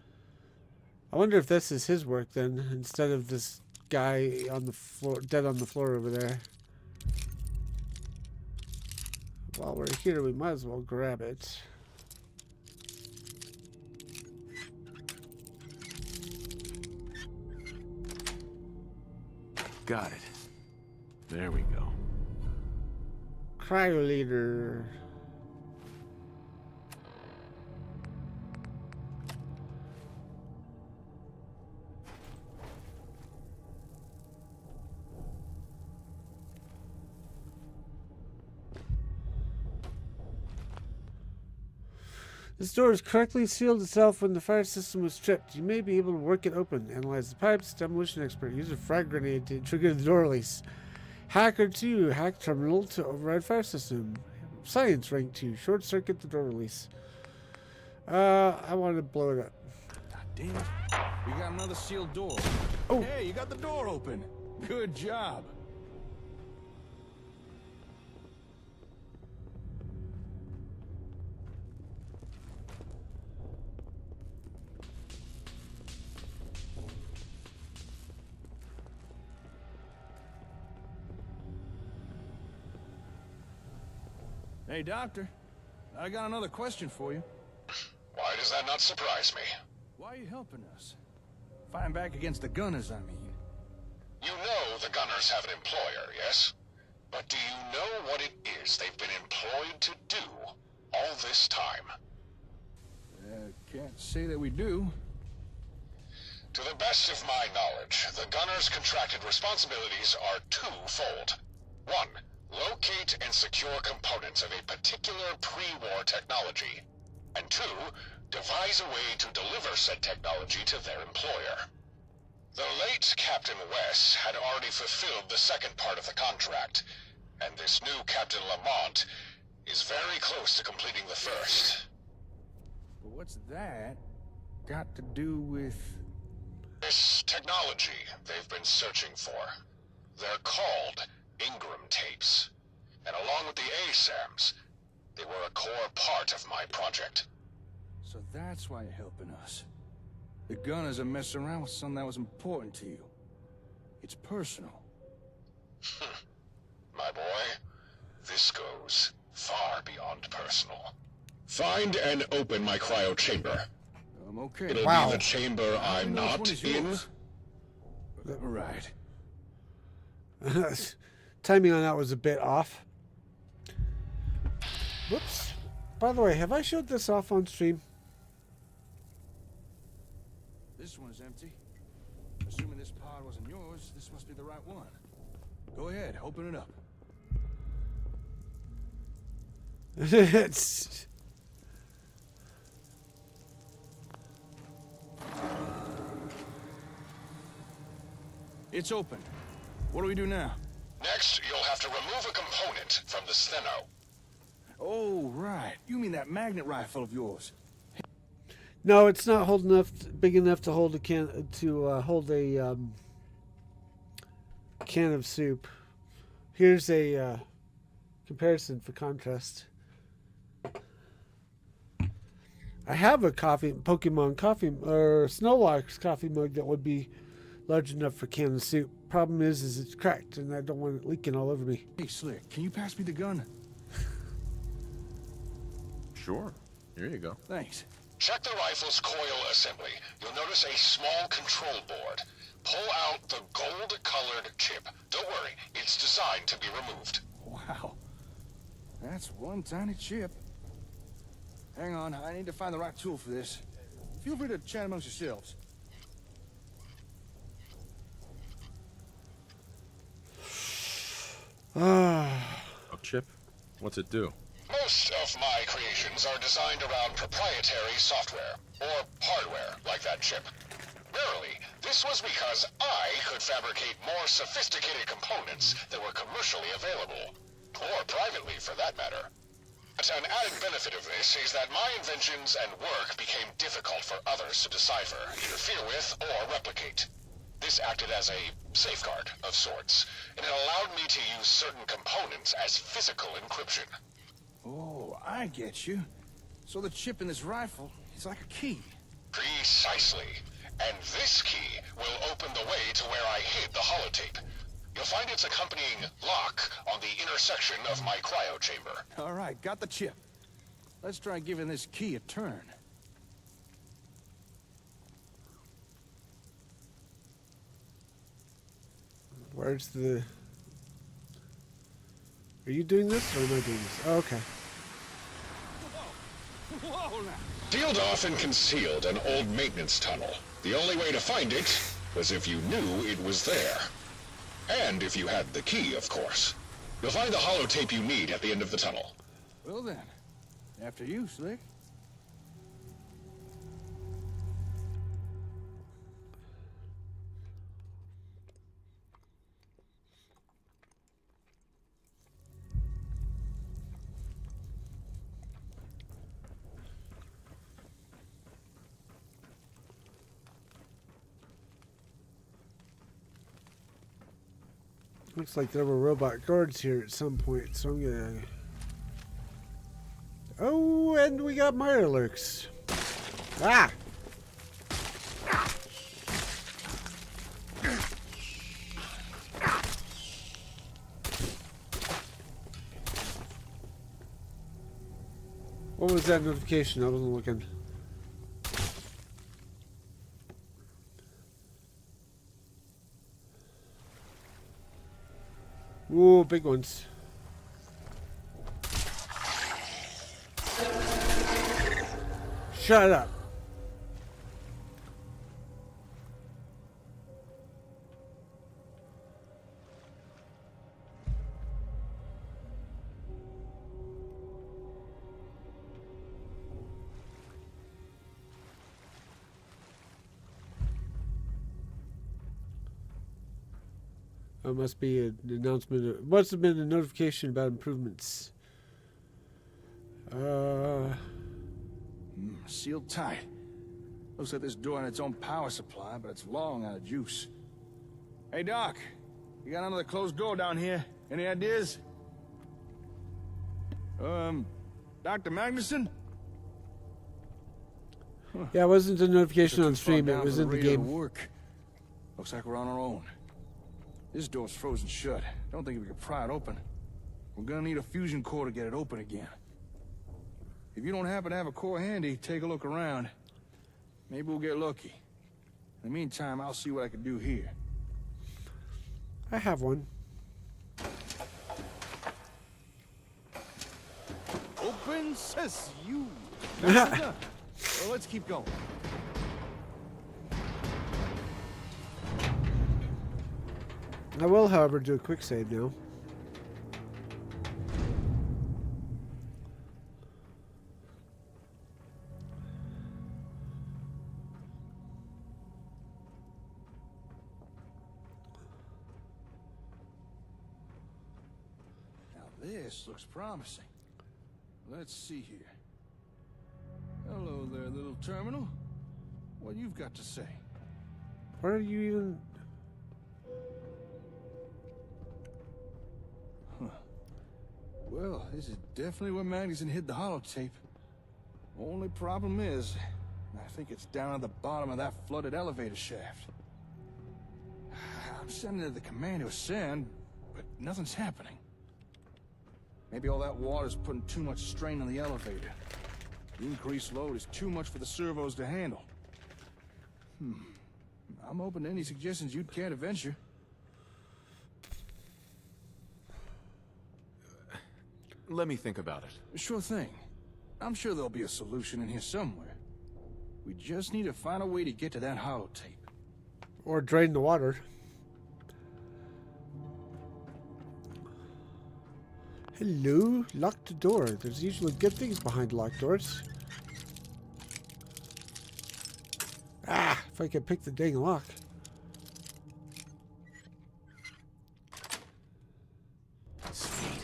I wonder if this is his work then, instead of this guy on the floor, dead on the floor over there. While we're here, we might as well grab it. Got it. There we go. Cryo leader. This door has correctly sealed itself when the fire system was stripped. You may be able to work it open. Analyze the pipes. Demolition expert. Use a frag grenade to trigger the door release. Hacker 2. Hack terminal to override fire system. Science rank 2. Short circuit the door release. I want to blow it up. God damn it. We got another sealed door. Oh. Hey, you got the door open. Good job. Hey, Doctor. I got another question for you. Why does that not surprise me? Why are you helping us? Fighting back against the gunners, I mean. You know the gunners have an employer, yes? But do you know what it is they've been employed to do all this time? Can't say that we do. To the best of my knowledge, the gunners' contracted responsibilities are twofold. 1. Locate and secure components of a particular pre-war technology. And 2, devise a way to deliver said technology to their employer. The late Captain Wes had already fulfilled the second part of the contract, and this new Captain Lamont is very close to completing the first. But what's that got to do with... This technology they've been searching for. They're called Ingram tapes. And along with the ASAMs, they were a core part of my project. So that's why you're helping us. The gunners are messing around with something that was important to you. It's personal. My boy, this goes far beyond personal. Find and open my cryo chamber. I'm okay. It'll be the chamber I'm not in. Right. Timing on that was a bit off. Whoops. By the way, have I showed this off on stream? This one's empty. Assuming this pod wasn't yours, this must be the right one. Go ahead, open it up. It's open. What do we do now? Next, you'll have to remove a component from the steno. Oh, right. You mean that magnet rifle of yours? No, it's not big enough to hold a can can of soup. Here's a comparison for contrast. I have a Pokemon coffee or Snowlock's coffee mug that would be large enough for can of soup. Problem is it's cracked and I don't want it leaking all over me. Hey, Slick, can you pass me the gun? Sure. Here you go. Thanks. Check the rifle's coil assembly. You'll notice a small control board. Pull out the gold-colored chip. Don't worry, it's designed to be removed. Wow. That's one tiny chip. Hang on, I need to find the right tool for this. Feel free to chat amongst yourselves. A chip? What's it do? Most of my creations are designed around proprietary software, or hardware, like that chip. Rarely, this was because I could fabricate more sophisticated components that were commercially available, or privately for that matter. But an added benefit of this is that my inventions and work became difficult for others to decipher, interfere with, or replicate. This acted as a safeguard of sorts, and it allowed me to use certain components as physical encryption. Oh, I get you. So the chip in this rifle is like a key. Precisely. And this key will open the way to where I hid the holotape. You'll find its accompanying lock on the intersection of my cryo chamber. All right, got the chip. Let's try giving this key a turn. Where's the... Are you doing this or am I doing this? Oh, okay. Whoa, now. Sealed off and concealed an old maintenance tunnel. The only way to find it was if you knew it was there. And if you had the key, of course. You'll find the holotape you need at the end of the tunnel. Well then, after you, Slick. Looks like there were robot guards here at some point, so I'm gonna... Oh, and we got Mirelurks. Ah! What was that notification? I wasn't looking. Ooh, big ones. Shut up. It must be an announcement. Must have been a notification about improvements. Sealed tight. Looks like this door had its own power supply, but it's long out of juice. Hey, Doc. You got another closed door down here. Any ideas? Dr. Magnuson? Huh. Yeah, it wasn't a notification on stream. It was in the game. Work. Looks like we're on our own. This door's frozen shut. Don't think we can pry it open. We're gonna need a fusion core to get it open again. If you don't happen to have a core handy, take a look around. Maybe we'll get lucky. In the meantime, I'll see what I can do here. I have one. Open says you. Well, let's keep going. I will, however, do a quick save now. This looks promising. Let's see here. Hello there, little terminal. What you've got to say? What are you even... Huh. Well, this is definitely where Magnuson hid the holotape. Only problem is, I think it's down at the bottom of that flooded elevator shaft. I'm sending it to the command to ascend, but nothing's happening. Maybe all that water's putting too much strain on the elevator. The increased load is too much for the servos to handle. I'm open to any suggestions you'd care to venture. Let me think about it. Sure thing. I'm sure there'll be a solution in here somewhere. We just need to find a way to get to that holotape. Or drain the water. Hello? Locked door. There's usually good things behind locked doors. Ah! If I could pick the dang lock. Sweet.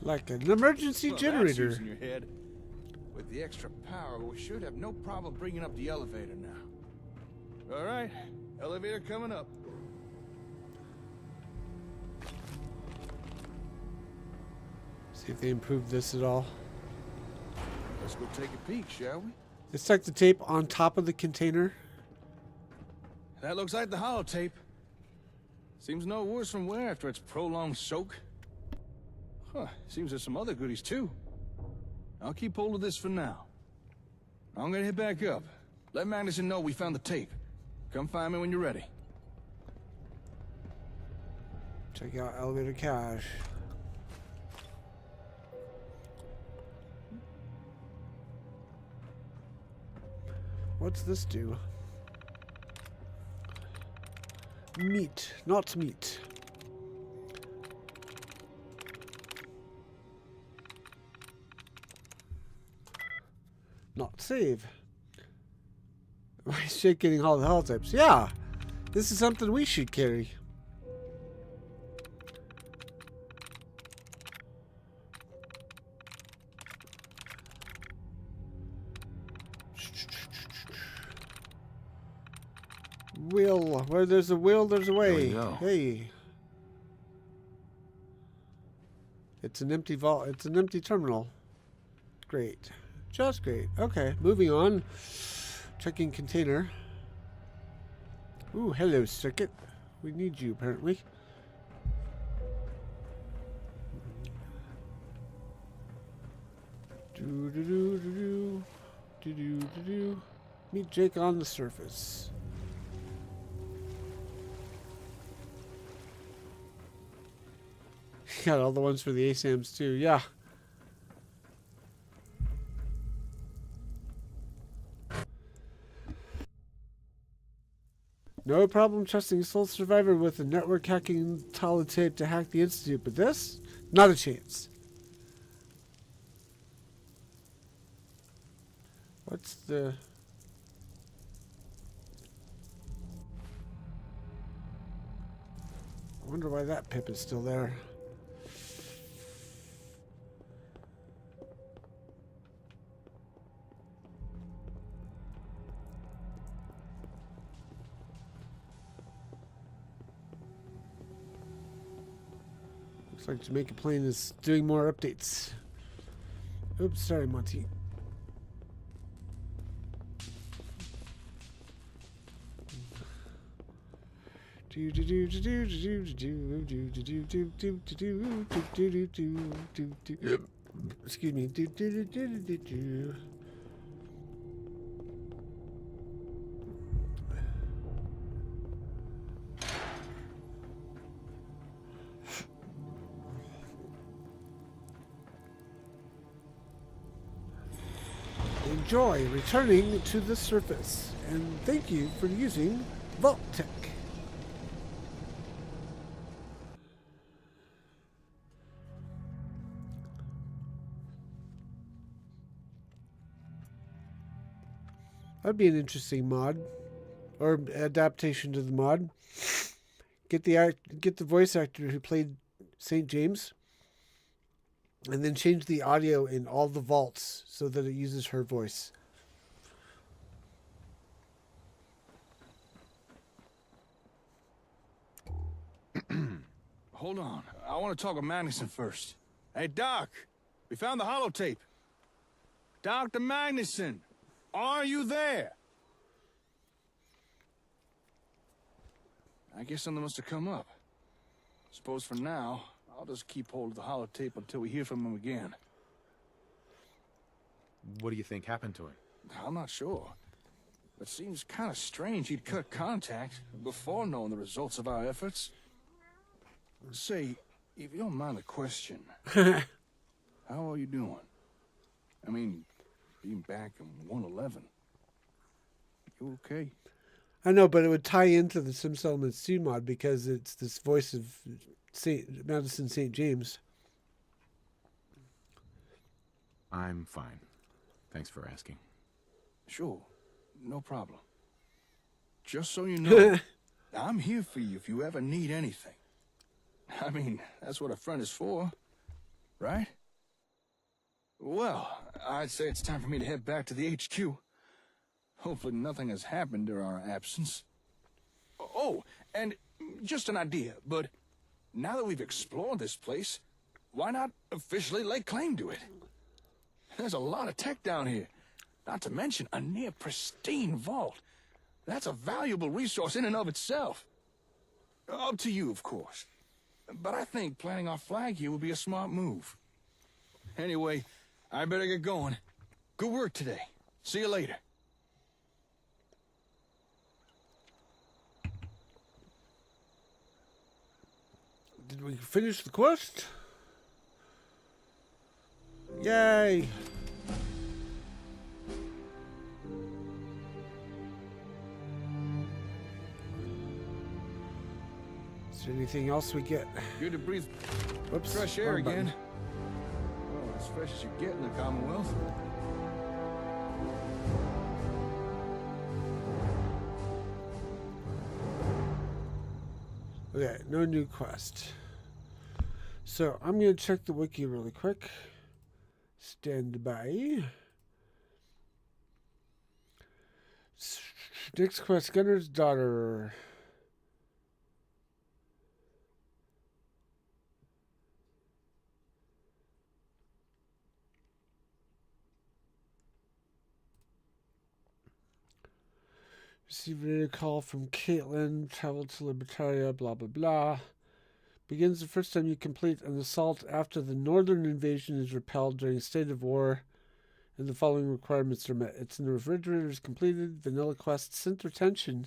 Like an emergency generator. That's using your head. With the extra power, we should have no problem bringing up the elevator now. All right, elevator coming up. See if they improved this at all. Let's go take a peek, shall we? They stuck the tape on top of the container. That looks like the holotape. Seems no worse from wear after its prolonged soak. Huh, seems there's some other goodies too. I'll keep hold of this for now. I'm gonna head back up. Let Magnuson know we found the tape. Come find me when you're ready. Check out elevator cache. What's this do? Meat, not meat. Not save. Why is Shake getting all the holotapes? Yeah, this is something we should carry. Will, where there's a will, there's a way. Hey. It's an empty vault. It's an empty terminal. Great. Just great. Okay, moving on. Checking container. Ooh, hello, circuit. We need you, apparently. Do-do-do-do-do. Do-do-do-do. Meet Jake on the surface. Got all the ones for the ASAMs too, yeah. No problem trusting sole survivor with a network hacking holotape to hack the Institute, but this? Not a chance. What's the... I wonder why that pip is still there. Looks like Jamaica Plain is doing more updates. Oops, sorry, Monty. Excuse me. Enjoy returning to the surface, and thank you for using Vault-Tec. That'd be an interesting mod, or adaptation to the mod. Get the voice actor who played St. James, and then change the audio in all the vaults so that it uses her voice. Hold on. I want to talk with Magnuson first. Hey, Doc. We found the holotape. Dr. Magnuson, are you there? I guess something must have come up. Suppose for now, I'll just keep hold of the holotape until we hear from him again. What do you think happened to him? I'm not sure. It seems kind of strange he'd cut contact before knowing the results of our efforts. Say, if you don't mind the question, how are you doing? I mean, being back in 111. You okay? I know, but it would tie into the Sim Settlements 2 mod because it's this voice of Madison St. James. I'm fine. Thanks for asking. Sure, no problem. Just so you know, I'm here for you if you ever need anything. I mean, that's what a friend is for, right? Well, I'd say it's time for me to head back to the HQ. Hopefully nothing has happened during our absence. Oh, and just an idea, but now that we've explored this place, why not officially lay claim to it? There's a lot of tech down here, not to mention a near pristine vault. That's a valuable resource in and of itself. Up to you, of course. But I think planting our flag here would be a smart move. Anyway, I better get going. Good work today. See you later. Did we finish the quest? Yay! Is there anything else we get? Good to breathe Whoops, fresh air wrong button. again. Oh, as fresh as you get in the Commonwealth. Okay, no new quest. So I'm going to check the wiki really quick. Stand by. Next quest, Gunner's Daughter. Received a call from Caitlin. Travel to Libertaria. Blah, blah, blah. Begins the first time you complete an assault after the northern invasion is repelled during a state of war, and the following requirements are met. It's in the refrigerator is completed. Vanilla Quest Center Tension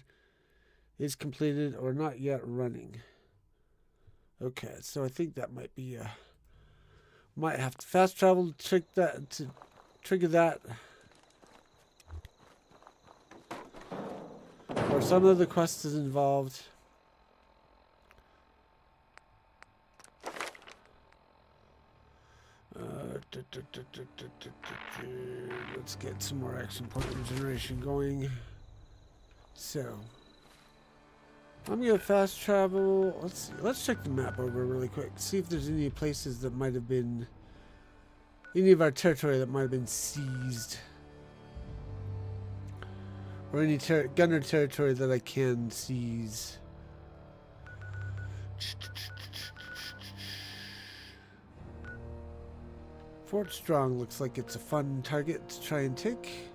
is completed or not yet running. Okay, so I think that might be might have to fast travel to trigger that. Or some of the quest is involved. Let's get some more action point regeneration going. So, I'm gonna fast travel. Let's see. Let's check the map over really quick. See if there's any places that might have been, any of our territory that might have been seized, or any gunner territory that I can seize. Fort Strong looks like it's a fun target to try and take.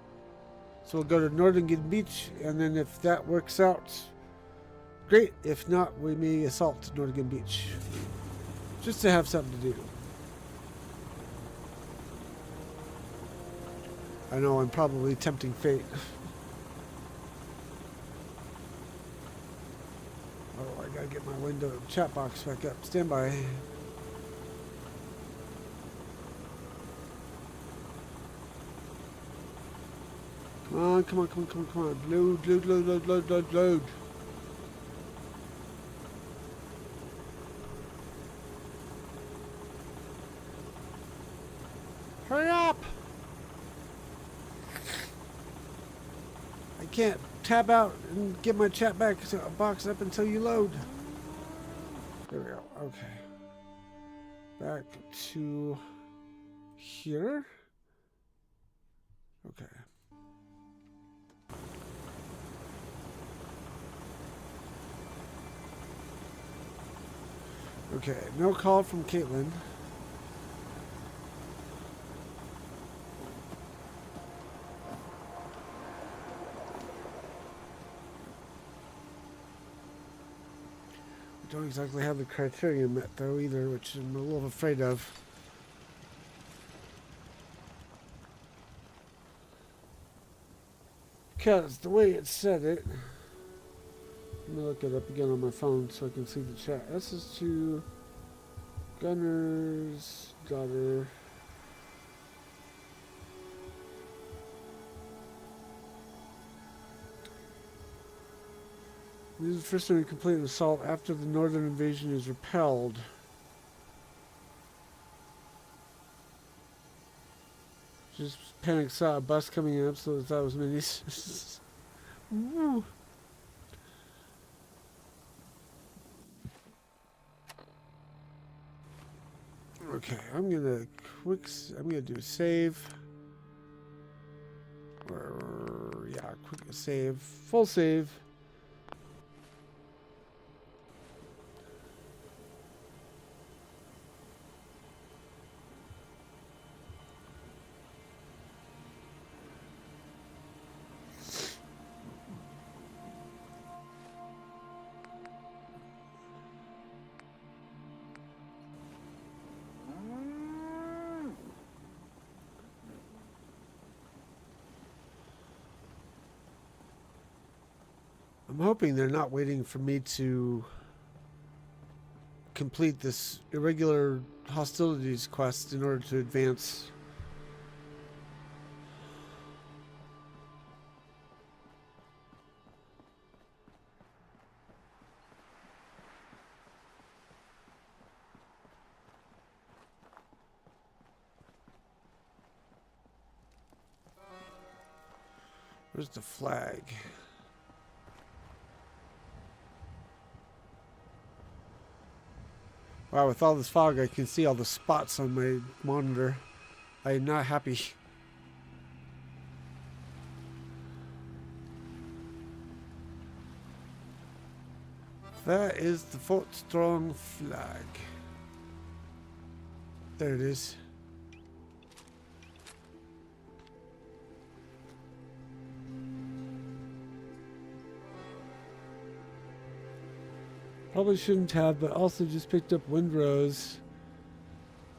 So we'll go to Northern Beach, and then if that works out, great. If not, we may assault Northern Beach. Just to have something to do. I know I'm probably tempting fate. Oh, I gotta get my window chat box back up. Stand by. Come on, come on, come on, come on, come on. Load, load, load, load, load, load, load. Hurry up! I can't tab out and get my chat back box up until you load. There we go. Okay. Back to here. Okay. Okay, no call from Caitlin. We don't exactly have the criteria met though either, which I'm a little afraid of. Because the way it said it, let me look it up again on my phone so I can see the chat. This is to Gunner's daughter. This is the first time we complete an assault after the northern invasion is repelled. Just panic, saw a bus coming in, so that was minis. Woo. Okay, I'm gonna do a save. Or yeah, quick save, full save. I'm hoping they're not waiting for me to complete this irregular hostilities quest in order to advance. Where's the flag? Wow, with all this fog, I can see all the spots on my monitor. I am not happy. That is the Fort Strong flag. There it is. Probably shouldn't have, but also just picked up Windrose.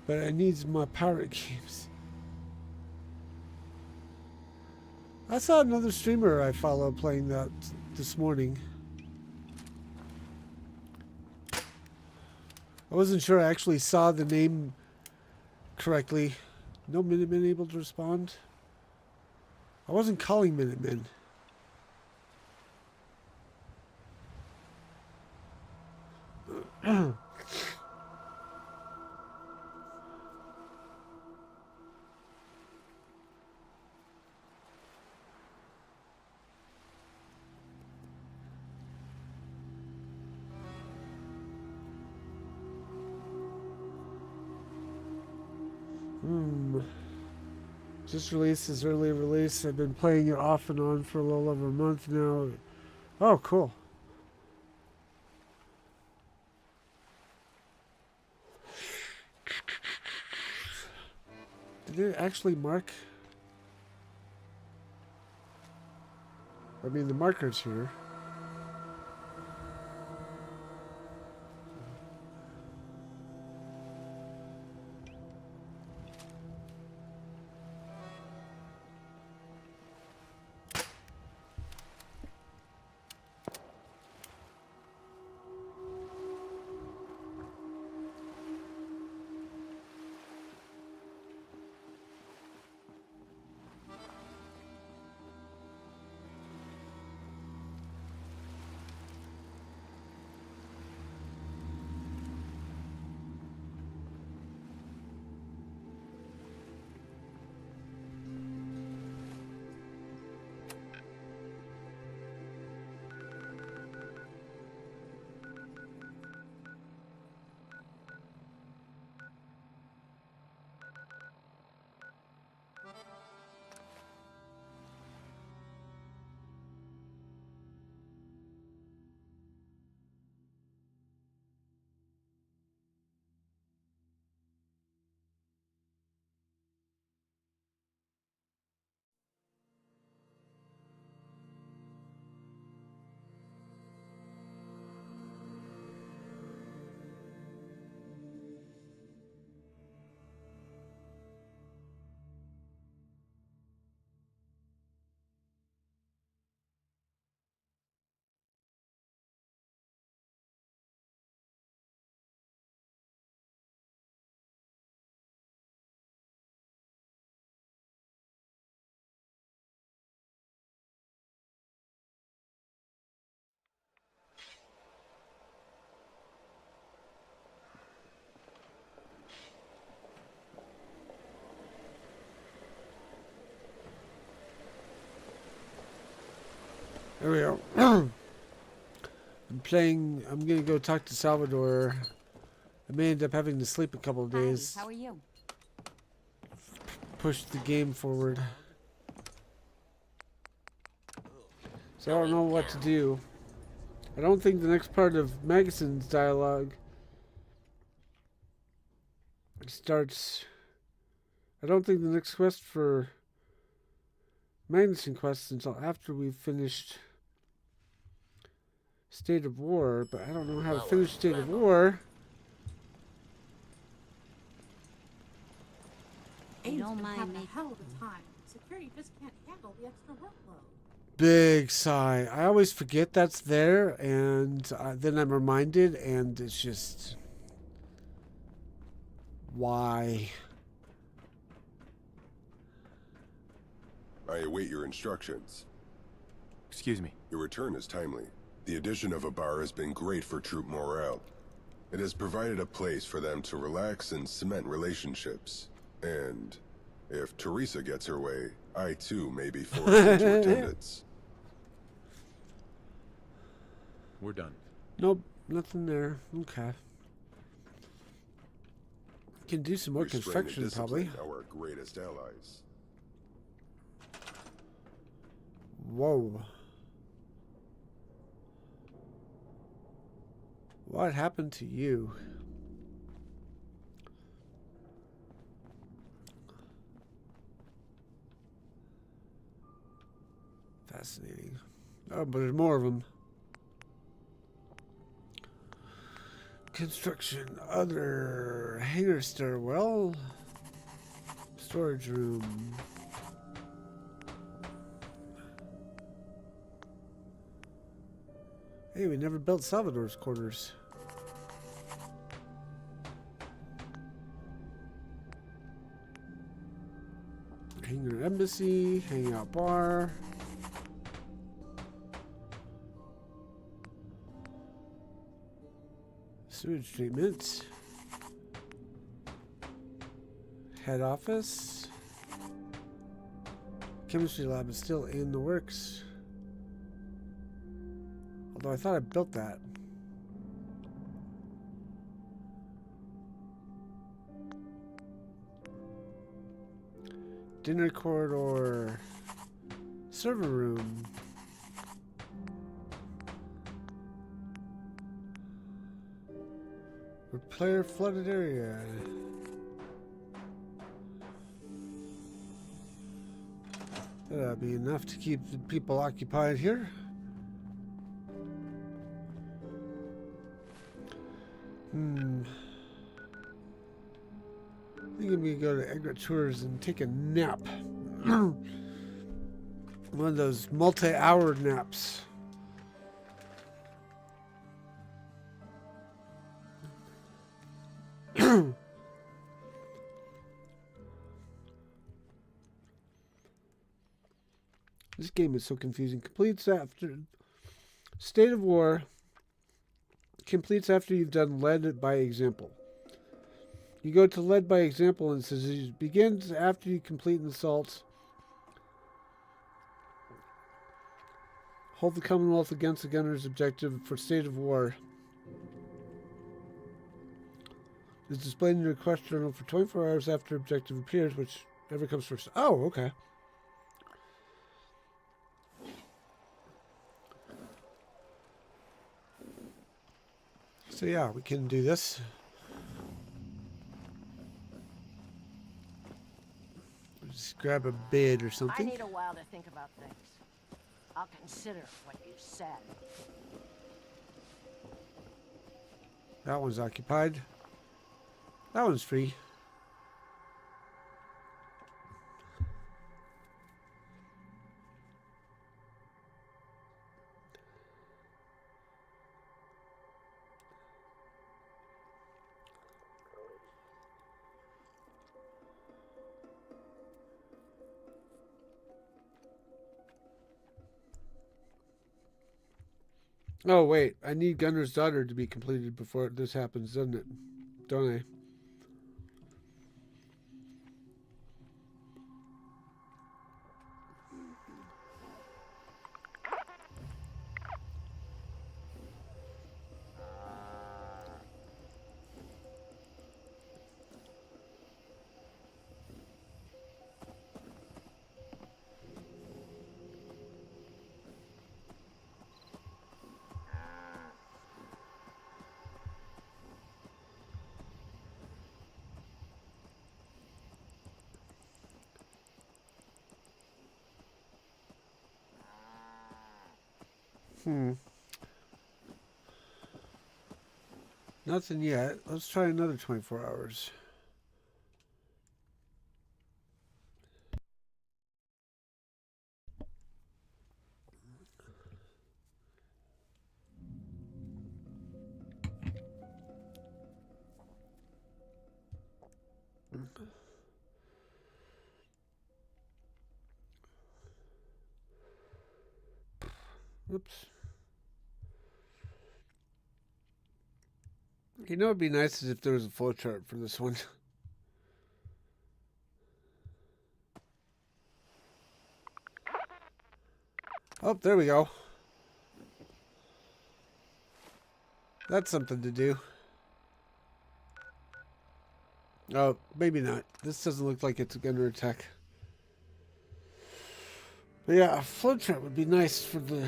But I need my pirate games. I saw another streamer I follow playing that this morning. I wasn't sure I actually saw the name correctly. No Minutemen able to respond? I wasn't calling Minutemen. Just released as early release. I've been playing it off and on for a little over a month now. Oh, cool. Did it actually mark? I mean, the marker's here. There we go. I'm gonna go talk to Salvador. I may end up having to sleep a couple of days. Hi, how are you? Push the game forward. So I don't know what to do. I don't think the next part of Magason's dialogue starts. I don't think the next quest for Magnuson quest until after we've finished State of War, but I don't know how to finish State of War. Aide's been having a hell of a time. Security just can't handle the extra workload. Big sigh. I always forget that's there, and then I'm reminded, and it's just... Why? I await your instructions. Excuse me. Your return is timely. The addition of a bar has been great for troop morale. It has provided a place for them to relax and cement relationships. And if Teresa gets her way, I too may be forced into attendance. We're done. Nope, nothing there. Okay. Can do some more construction, probably. Our greatest allies. Whoa. What happened to you? Fascinating. Oh, but there's more of them. Construction, other hangar stairwell, storage room. Hey, we never built Salvador's quarters. Hangar embassy, hangout bar. Sewage treatment. Head office. Chemistry lab is still in the works. Although I thought I built that. Dinner corridor. Server room. Player flooded area. That'll be enough to keep the people occupied here. I think I'm gonna go to Egret Tours and take a nap. One of those multi-hour naps. This game is so confusing. Completes after State of War. Completes after you've done led by example. You go to led by example and it says it begins after you complete an assault. Hold the Commonwealth against the gunner's objective for State of War. It's displayed in your request journal for 24 hours after objective appears, whichever comes first. Oh, okay. So yeah, we can do this. Just grab a bed or something. I need a while to think about things. I'll consider what you said. That one's occupied. That one's free. Oh, wait. I need Gunner's Daughter to be completed before this happens, doesn't it? Don't I? Nothing yet. Let's try another 24 hours. Oops. You know, it'd be nice if there was a flowchart for this one. Oh, there we go. That's something to do. Oh, maybe not. This doesn't look like it's going to attack. But yeah, a flowchart would be nice for the...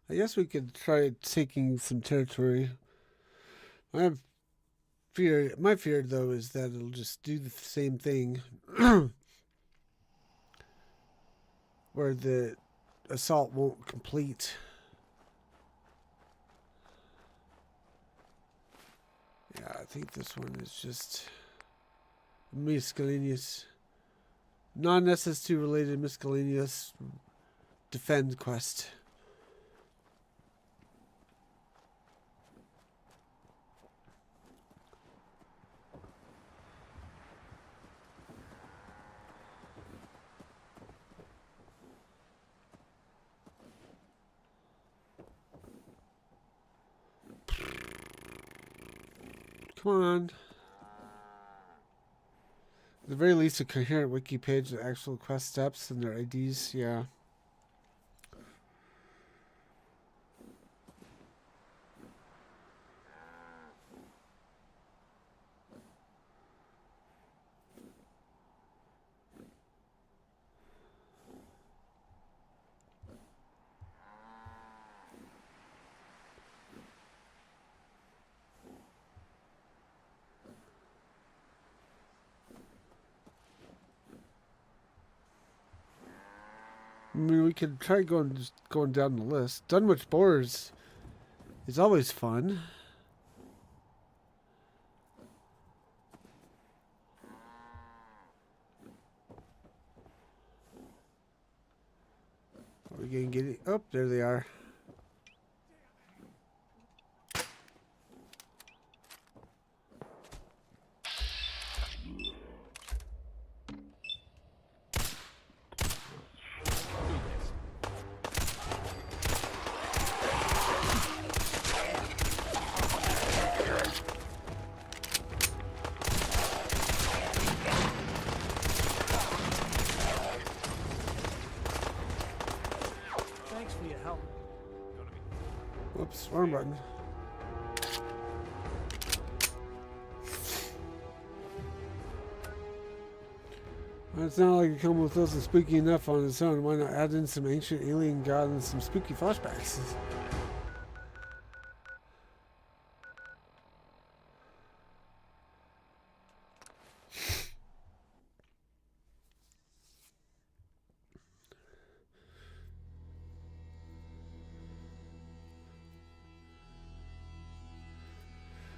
I guess we could try taking some territory. My fear, though, is that it'll just do the same thing. Where the assault won't complete. Yeah, I think this one is just miscellaneous. Non-SS2 related miscellaneous defend quest. Come on. the very least, a coherent wiki page with actual quest steps and their IDs. Yeah. I mean, we could try going down the list. Dunwich Boars is always fun. Are we gonna get it? Oh, there they are. Thanks for your help. Whoops, wrong button. Well, it's not like a Commonwealth isn't spooky enough on its own. Why not add in some ancient alien god and some spooky flashbacks?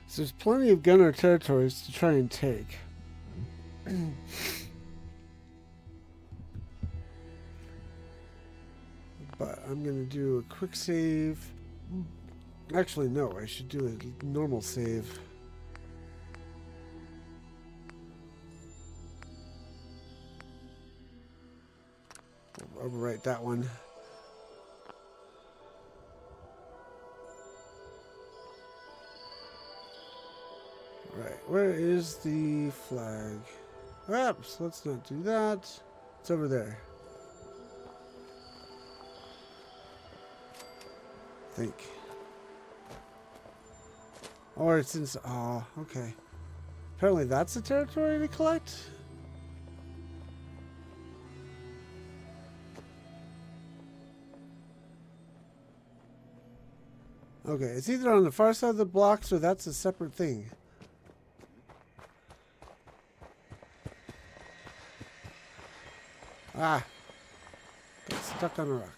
So there's plenty of gunner territories to try and take. But I'm going to do a quick save. Actually, no, I should do a normal save. I'll overwrite that one. Right, where is the flag? Oops, let's not do that. It's over there. I think. Or it's in... Oh, okay. Apparently that's a territory to collect? Okay, it's either on the far side of the blocks or that's a separate thing. Ah. Got stuck on a rock.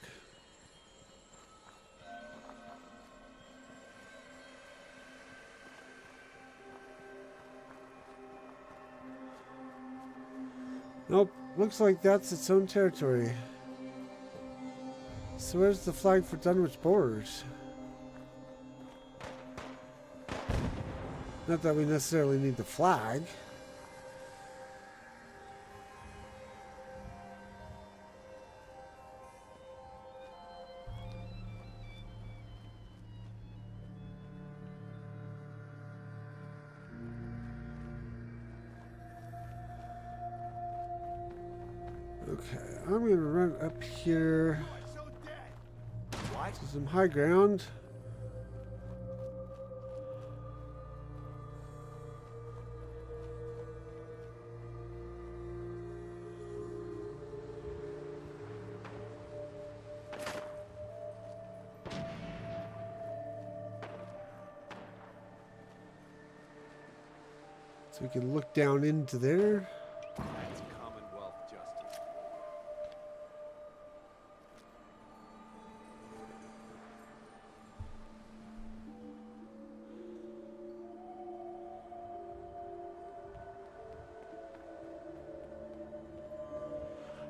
Nope. Looks like that's its own territory. So where's the flag for Dunwich Boars? Not that we necessarily need the flag. Okay, I'm going to run up here to some high ground. So we can look down into there. That's Commonwealth justice.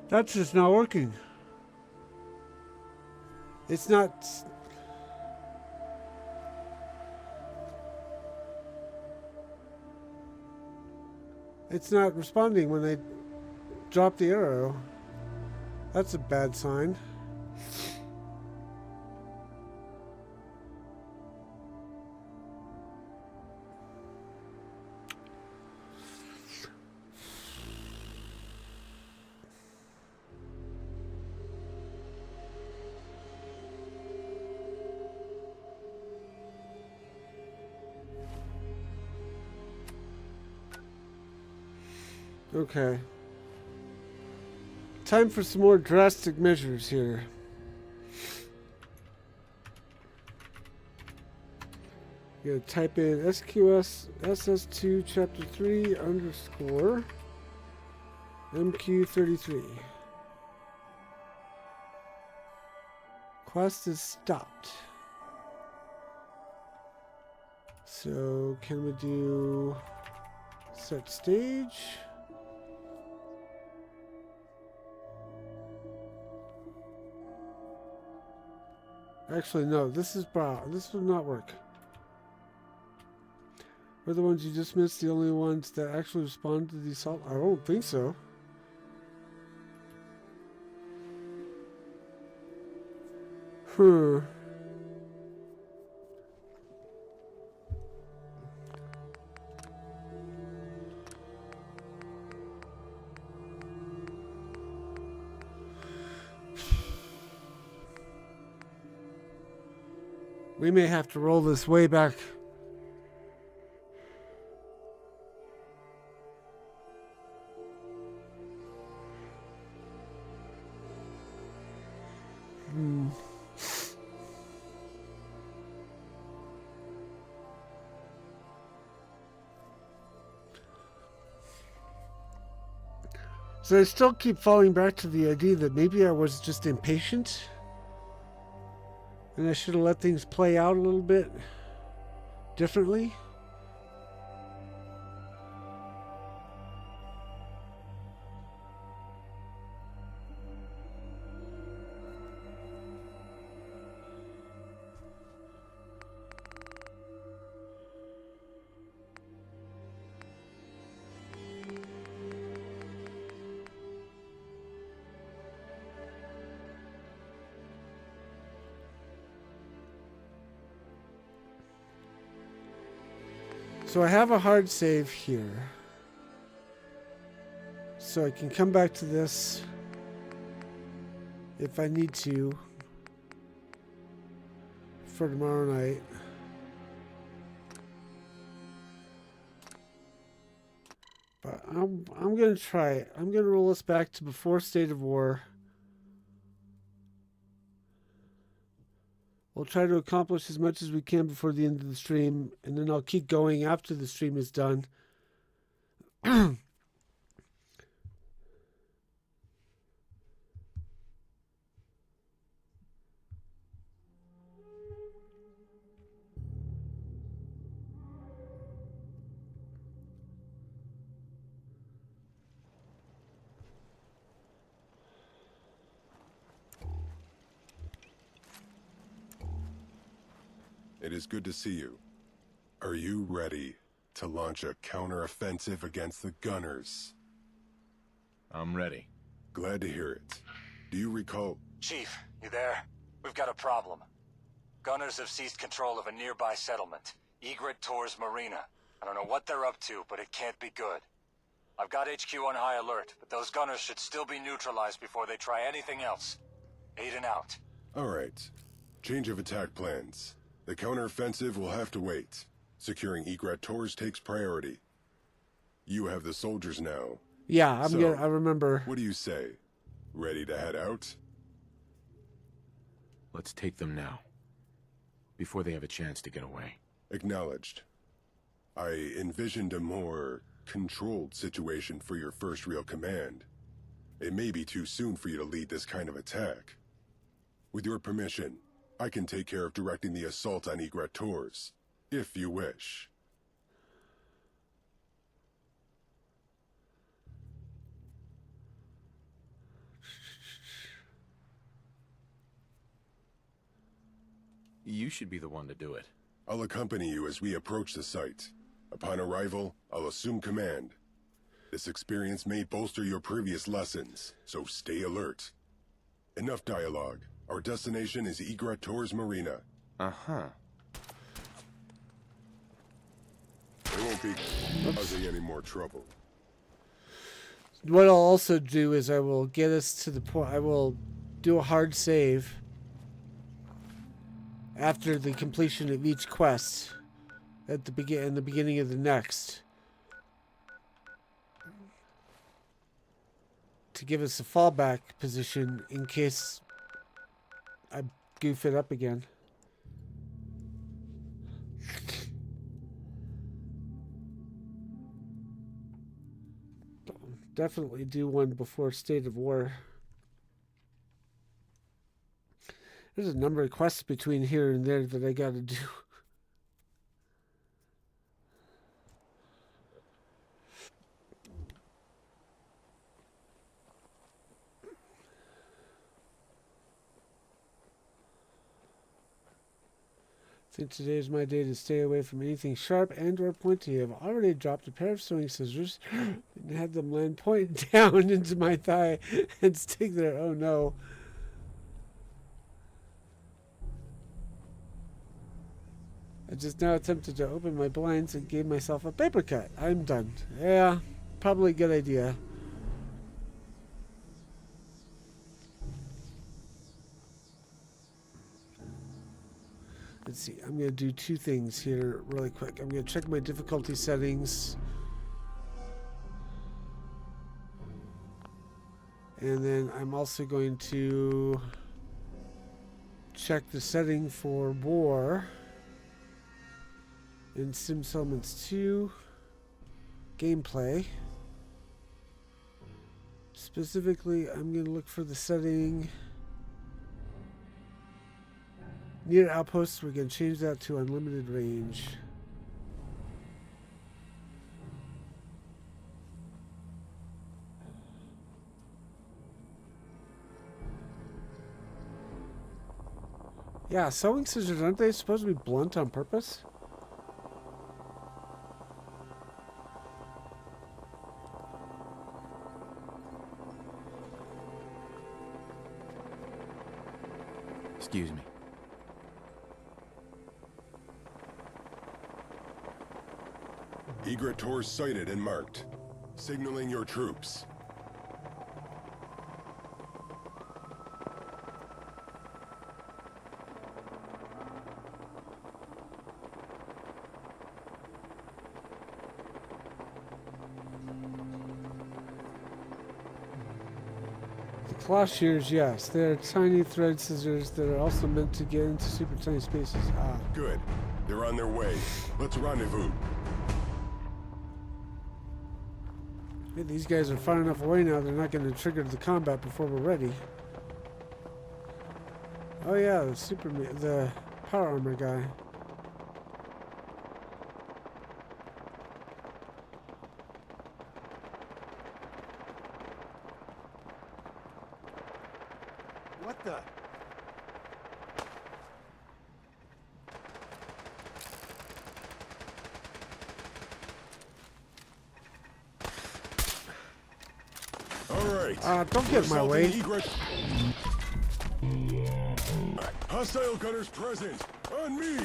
That's just not working. It's not... It's not responding when they drop the arrow. That's a bad sign. Okay. Time for some more drastic measures here. You gotta type in SQS SS2 Chapter 3 _ MQ33. Quest is stopped. So can we do set stage? Actually, no. This would not work. We're the ones you just missed, the only ones that actually respond to the assault? I don't think so. We may have to roll this way back. So I still keep falling back to the idea that maybe I was just impatient. And I should have let things play out a little bit differently. So I have a hard save here. So I can come back to this if I need to for tomorrow night. But I'm going to try it. I'm going to roll us back to before State of War. We'll try to accomplish as much as we can before the end of the stream, and then I'll keep going after the stream is done. It is good to see you. Are you ready to launch a counter-offensive against the Gunners? I'm ready. Glad to hear it. Do you recall... Chief, you there? We've got a problem. Gunners have seized control of a nearby settlement, Eyewear Marina. I don't know what they're up to, but it can't be good. I've got HQ on high alert, but those Gunners should still be neutralized before they try anything else. Aiden out. All right. Change of attack plans. The counteroffensive will have to wait. Securing Eyewear takes priority. You have the soldiers now. Yeah, I remember. What do you say? Ready to head out? Let's take them now. Before they have a chance to get away. Acknowledged. I envisioned a more controlled situation for your first real command. It may be too soon for you to lead this kind of attack. With your permission, I can take care of directing the assault on Eyewear, if you wish. You should be the one to do it. I'll accompany you as we approach the site. Upon arrival, I'll assume command. This experience may bolster your previous lessons, so stay alert. Enough dialogue. Our destination is Eyewear Marina. Uh-huh. There won't be causing any more trouble. What I'll also do is I will get us to the point. I will do a hard save after the completion of each quest in the beginning of the next. to give us a fallback position in case I goof it up again. Definitely do one before State of War. There's a number of quests between here and there that I gotta do. I think today is my day to stay away from anything sharp and or pointy. I've already dropped a pair of sewing scissors and had them land point down into my thigh and stick there. Oh no. I just now attempted to open my blinds and gave myself a paper cut. I'm done. Yeah, probably a good idea. Let's see, I'm going to do two things here really quick. I'm going to check my difficulty settings. And then I'm also going to check the setting for war in Sim Settlements 2 gameplay. Specifically, I'm going to look for the setting near outposts. We're going to change that to unlimited range. Yeah, sewing scissors, aren't they supposed to be blunt on purpose? Excuse me. Egret Tors sighted and marked. Signaling your troops. The claw shears, yes. They're tiny thread scissors that are also meant to get into super tiny spaces. Ah. Good. They're on their way. Let's rendezvous. Hey, these guys are far enough away now, they're not going to trigger the combat before we're ready. Oh yeah, the power armor guy. What the? Don't get in my way. Hostile gunners present. On me.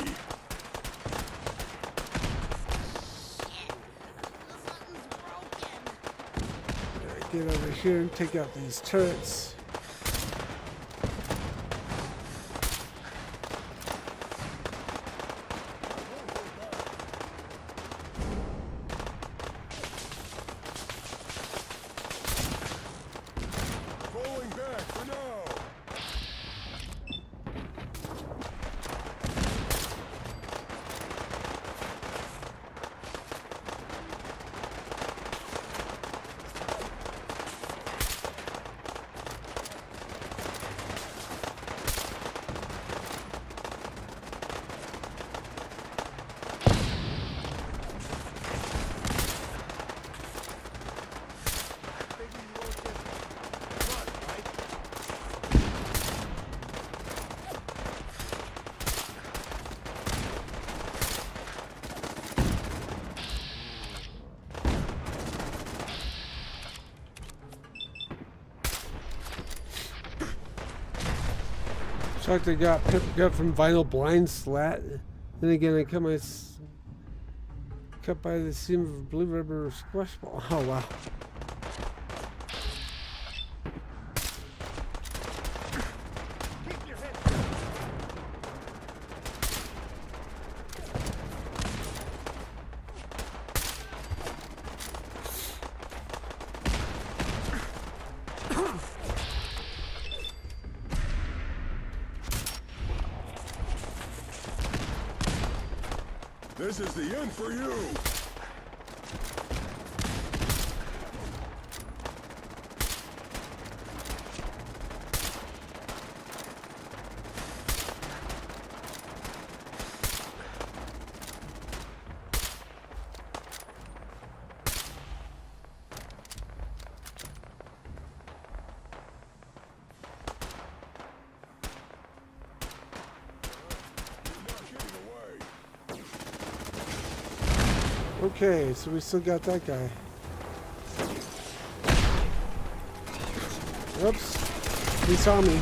Get over here and take out these turrets. Looks like they got from vinyl blind slat. Then again, I cut by the seam of a blue rubber squash ball. Oh wow. This is the end for you! Okay, so we still got that guy. Whoops. He saw me.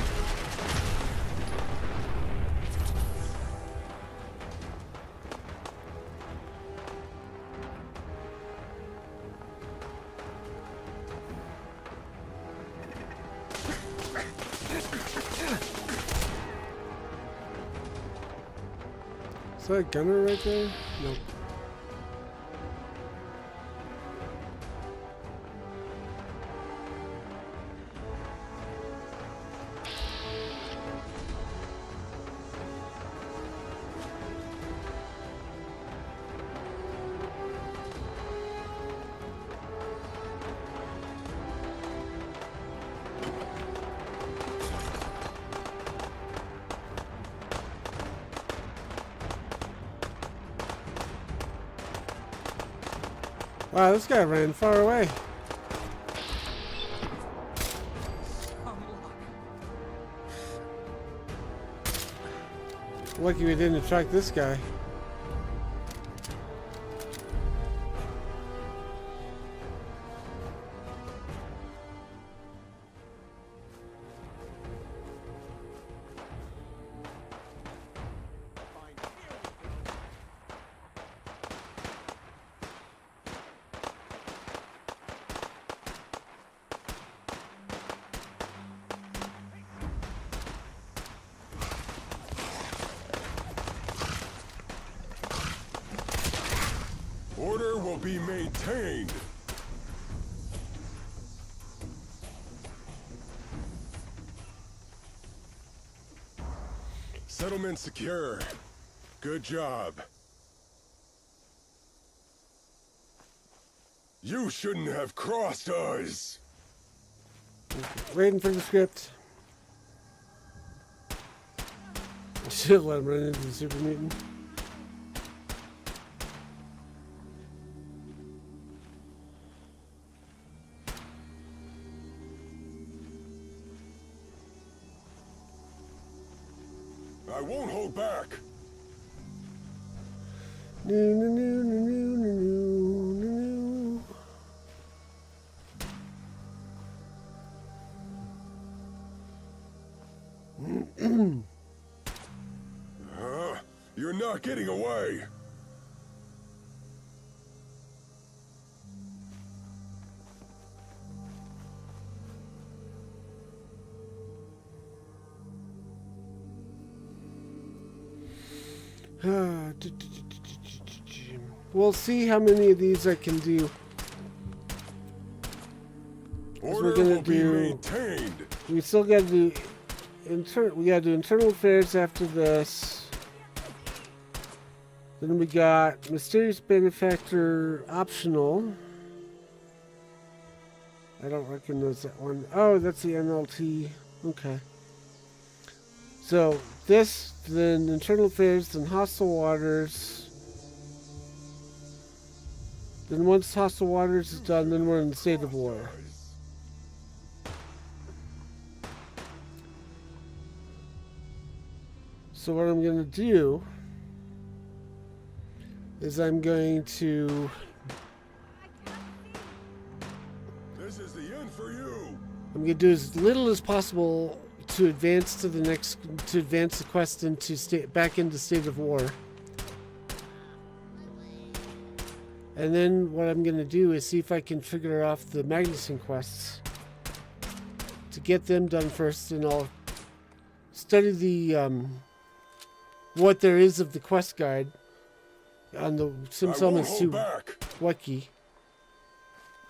Is that a gunner right there? No. Wow, this guy ran far away. Lucky we didn't attract this guy. Order will be maintained. Settlement secure. Good job. You shouldn't have crossed us. Waiting for the script. Should let him run into the super mutant. I won't hold back. You're not getting away. We'll see how many of these I can do. We're gonna do. We still gotta do. We gotta do internal affairs after this. Then we got mysterious benefactor optional. I don't recognize that one. Oh, that's the NLT. Okay. So this, then internal affairs, then hostile waters. Then once hostile waters is done, then we're in the state of war. So what I'm going to do is I'm going to... This is the end for you. I'm going to do as little as possible to advance to the next, to advance the quest into back into state of war. And then what I'm going to do is see if I can figure off the Magnuson quests to get them done first, and I'll study the what there is of the quest guide on the Sim Settlements 2 wiki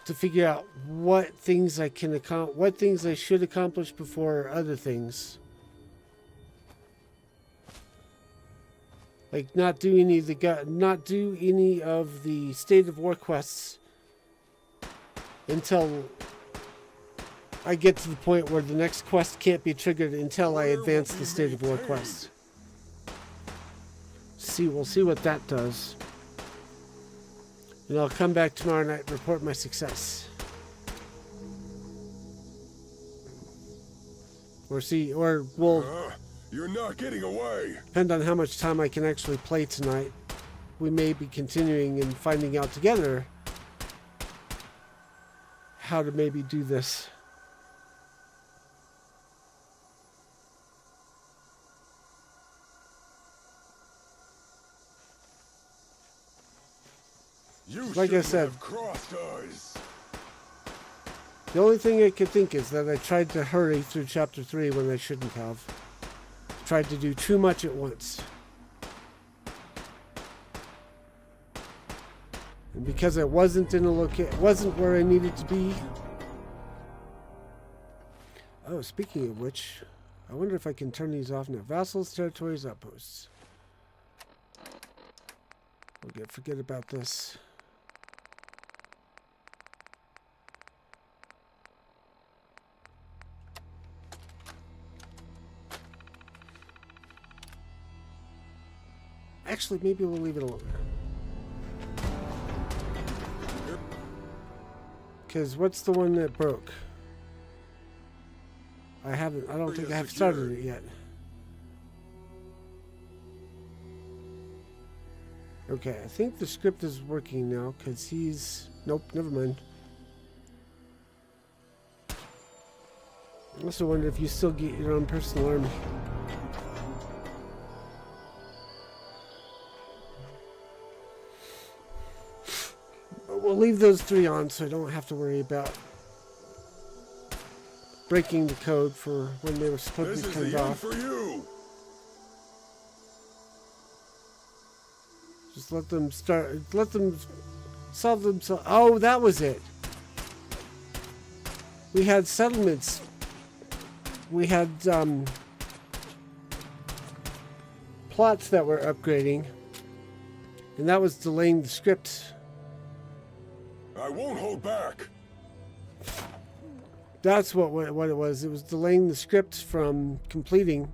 to figure out what things I can what things I should accomplish before other things. Like not do any of the State of War quests until I get to the point where the next quest can't be triggered until I advance the State of War quest. We'll see what that does. And I'll come back tomorrow night and report my success. Or we'll... You're not getting away. Depend on how much time I can actually play tonight. We may be continuing and finding out together how to maybe do this. Like I said, the only thing I could think is that I tried to hurry through Chapter 3 when I shouldn't have. Tried to do too much at once. And because it wasn't wasn't where I needed to be. Oh, speaking of which, I wonder if I can turn these off now. Vassals, territories, outposts. Okay, forget about this. Actually, maybe we'll leave it alone. Because what's the one that broke? I don't think I have started it yet. Okay, I think the script is working now because he's... Nope, never mind. I also wonder if you still get your own personal army. We'll leave those 3 on so I don't have to worry about breaking the code for when they were supposed to be turned off. For you. Just let them solve themselves. Oh, that was it. We had settlements. We had plots that were upgrading, and that was delaying the script. I won't hold back. That's what it was. It was delaying the script from completing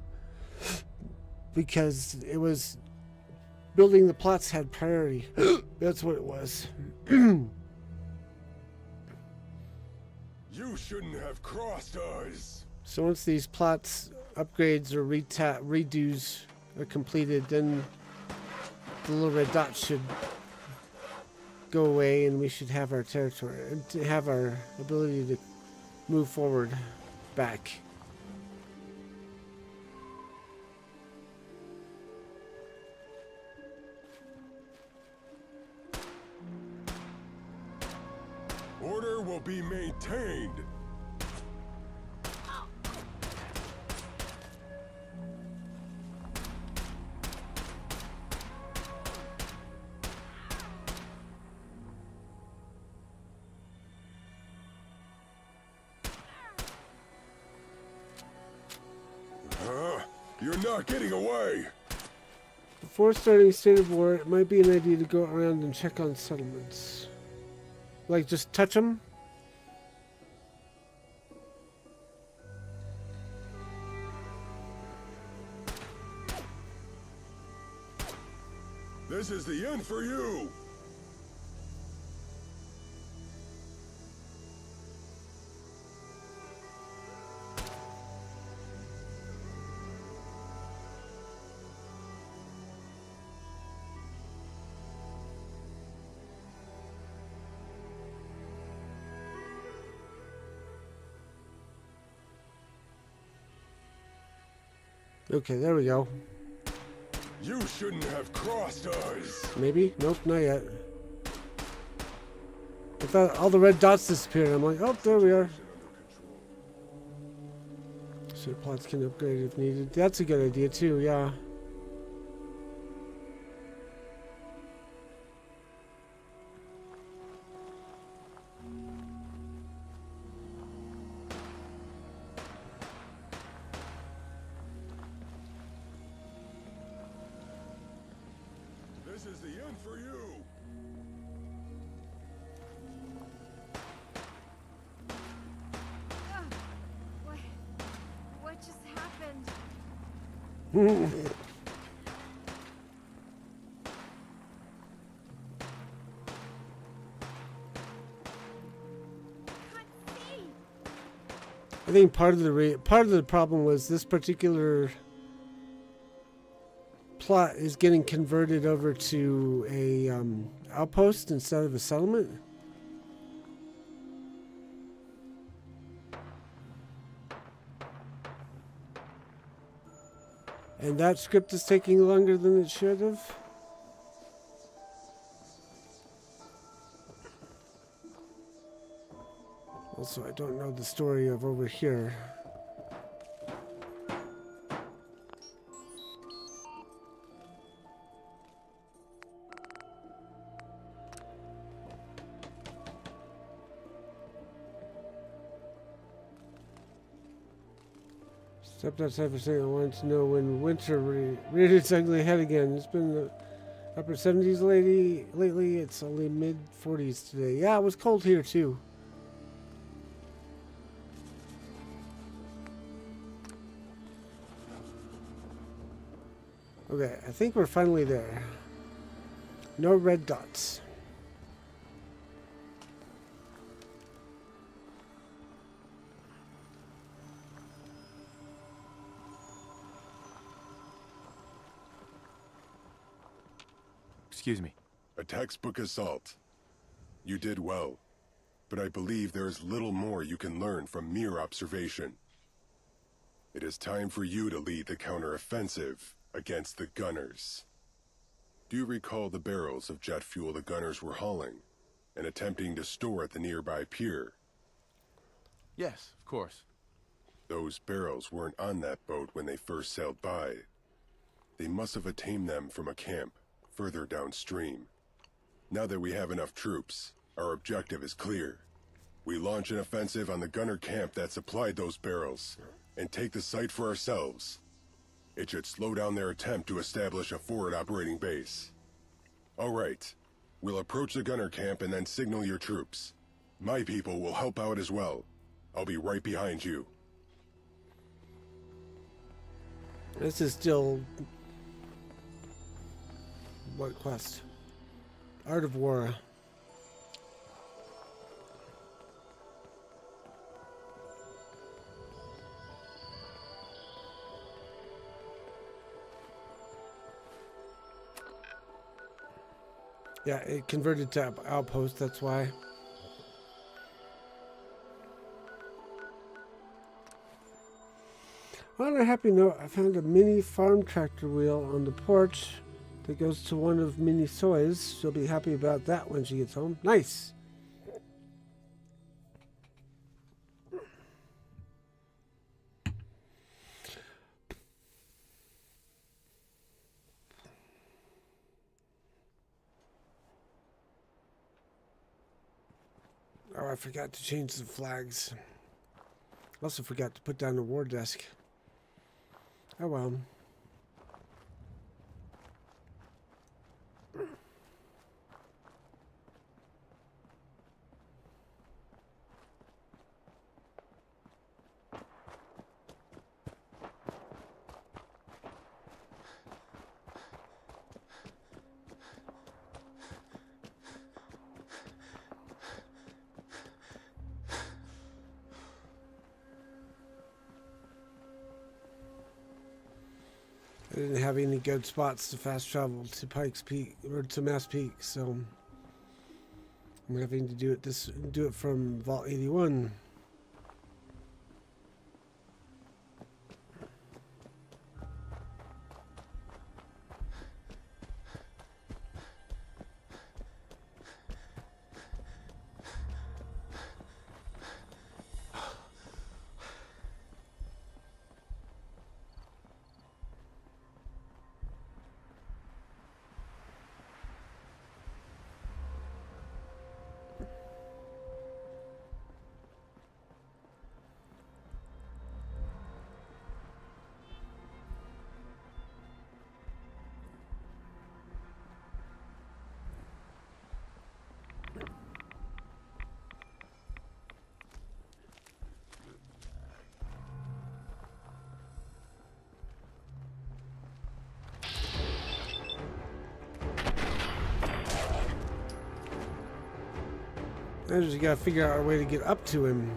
because it was building the plots had priority. That's what it was. You shouldn't have crossed us. So once these plots upgrades or redos are completed, then the little red dot should go away and we should have our territory, to have our ability to move forward back. Order will be maintained. You're not getting away. Before starting State of War, it might be an idea to go around and check on settlements. Like, just touch them? This is the end for you. Okay, there we go. You shouldn't have crossed us. Maybe? Nope, not yet. I thought all the red dots disappeared. I'm like, oh, there we are. So plots can upgrade if needed. That's a good idea too, yeah. This is the end for you. What just happened? I think part of the problem was this particular plot is getting converted over to a outpost instead of a settlement. And that script is taking longer than it should have. Also, I don't know the story of over here. Stepped outside for saying I wanted to know when winter reared its ugly head again. It's been the upper 70s lately. It's only mid 40s today. Yeah, it was cold here too. Okay, I think we're finally there. No red dots. Excuse me. A textbook assault. You did well, but I believe there is little more you can learn from mere observation. It is time for you to lead the counteroffensive against the gunners. Do you recall the barrels of jet fuel the gunners were hauling and attempting to store at the nearby pier? Yes, of course. Those barrels weren't on that boat when they first sailed by. They must have attained them from a camp further downstream. Now that we have enough troops, our objective is clear. We launch an offensive on the gunner camp that supplied those barrels and take the site for ourselves. It should slow down their attempt to establish a forward operating base. All right, we'll approach the gunner camp and then signal your troops. My people will help out as well. I'll be right behind you. This is still... what quest? Art of War. Yeah, it converted to outpost, that's why. On a happy note, I found a mini farm tractor wheel on the porch that goes to one of Mini Soy's. She'll be happy about that when she gets home. Nice! Oh, I forgot to change the flags. Also forgot to put down the war desk. Oh well. I didn't have any good spots to fast travel to Pikes Peak or to Mass Peak, so I'm having to do it from Vault 81. I just gotta figure out a way to get up to him.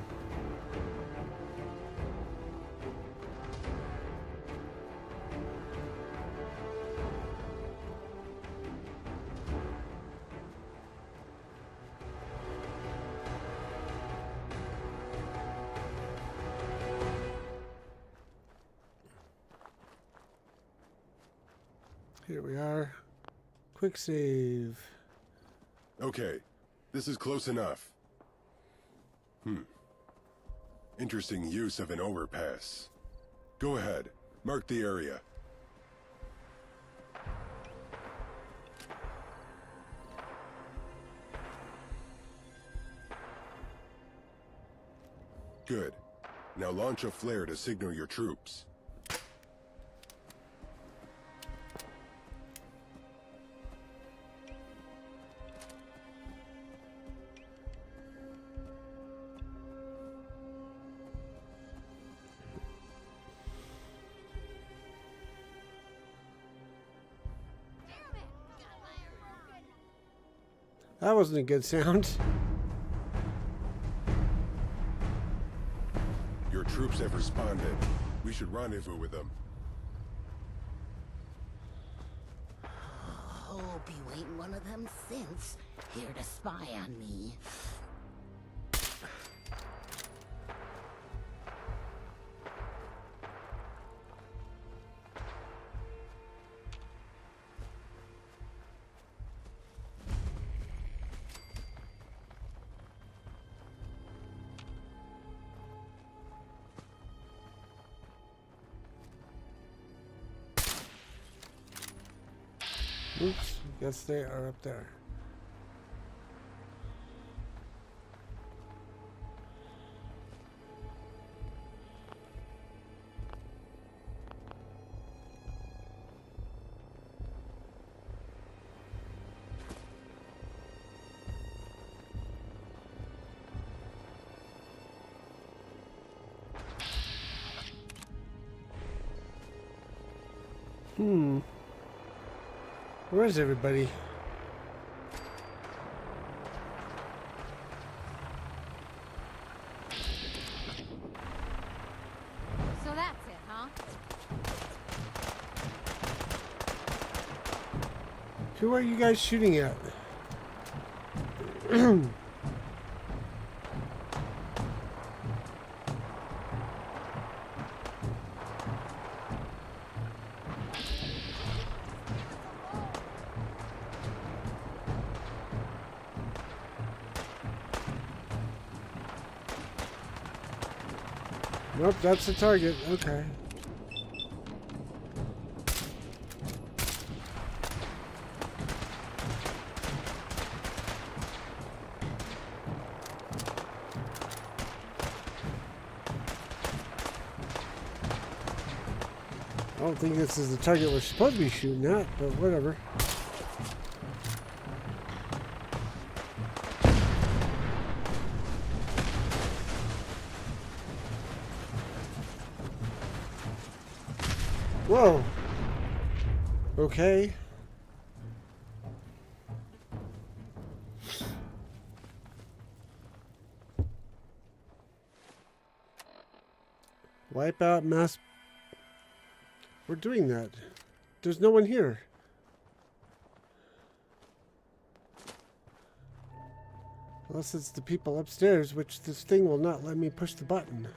Here we are. Quick save. Okay, this is close enough. Interesting use of an overpass. Go ahead, mark the area. Good. Now launch a flare to signal your troops. That wasn't a good sound. Your troops have responded. We should rendezvous with them. Hope you ain't one of them synths here to spy on me. Oops, guess they are up there. Where is everybody? So that's it, huh? Who are you guys shooting at? Nope, that's the target. Okay. I don't think this is the target we're supposed to be shooting at, but whatever. Whoa. Okay. Wipe out mass. We're doing that. There's no one here. Unless it's the people upstairs, which this thing will not let me push the button.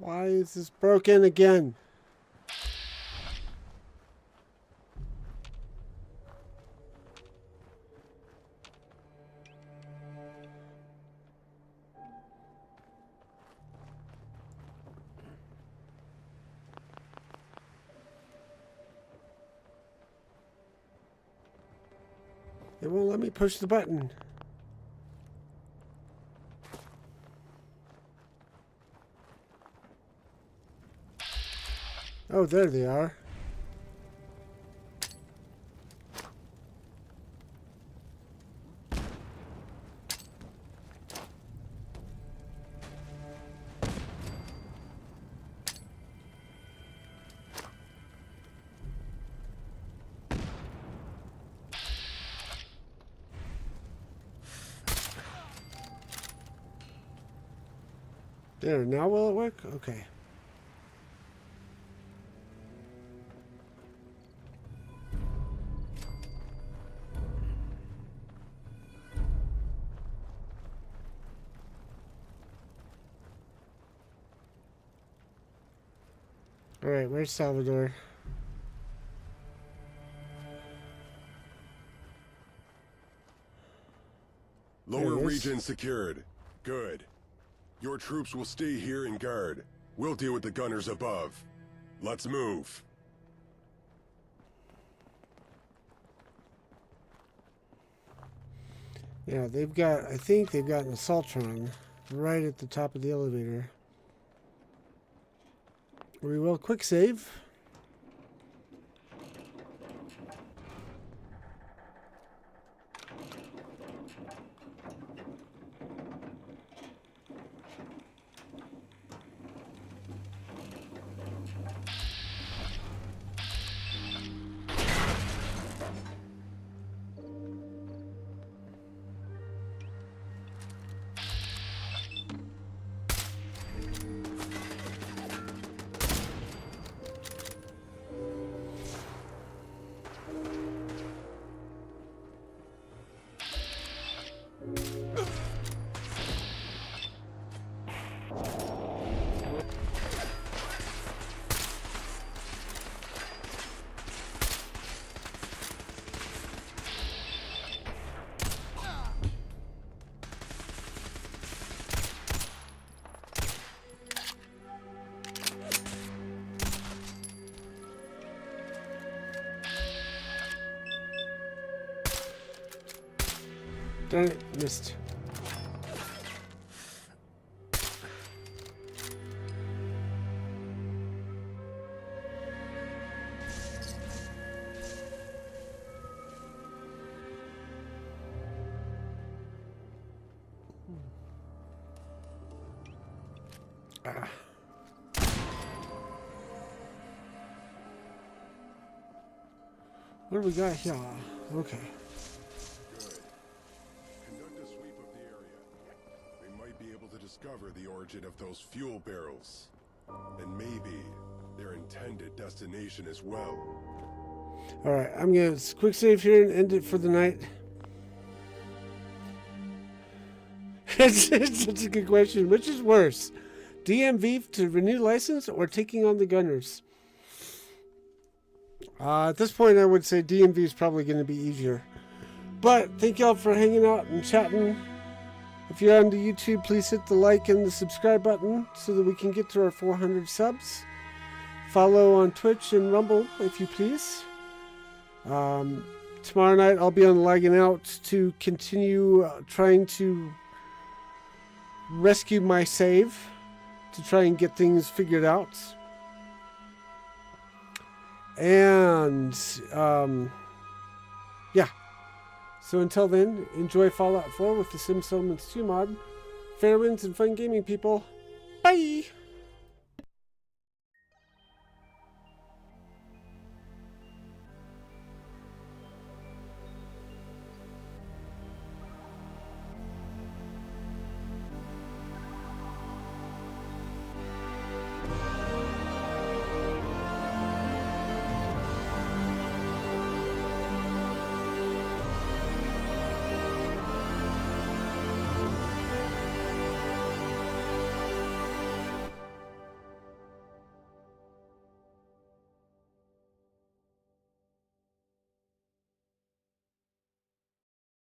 Why is this broken again? It won't let me push the button. Oh, there they are. There, now will it work? Okay. Alright, where's Salvador? Lower region secured. Good. Your troops will stay here and guard. We'll deal with the gunners above. Let's move. Yeah, they've got, I think they've got an Assaultron right at the top of the elevator. We will quick save. Darn it, missed. Ah. What do we got here? Okay. Discover the origin of those fuel barrels, and maybe their intended destination as well. All right, I'm gonna quick save here and end it for the night. It's such a good question. Which is worse, DMV to renew license or taking on the gunners? At this point, I would say DMV is probably going to be easier. But thank y'all for hanging out and chatting. If you're on the YouTube, please hit the like and the subscribe button so that we can get to our 400 subs. Follow on Twitch and Rumble, if you please. Tomorrow night, I'll be on Lagging Out to continue trying to rescue my save, to try and get things figured out. And, yeah. So until then, enjoy Fallout 4 with the Sim Settlements 2 mod. Fair winds and fun gaming, people. Bye!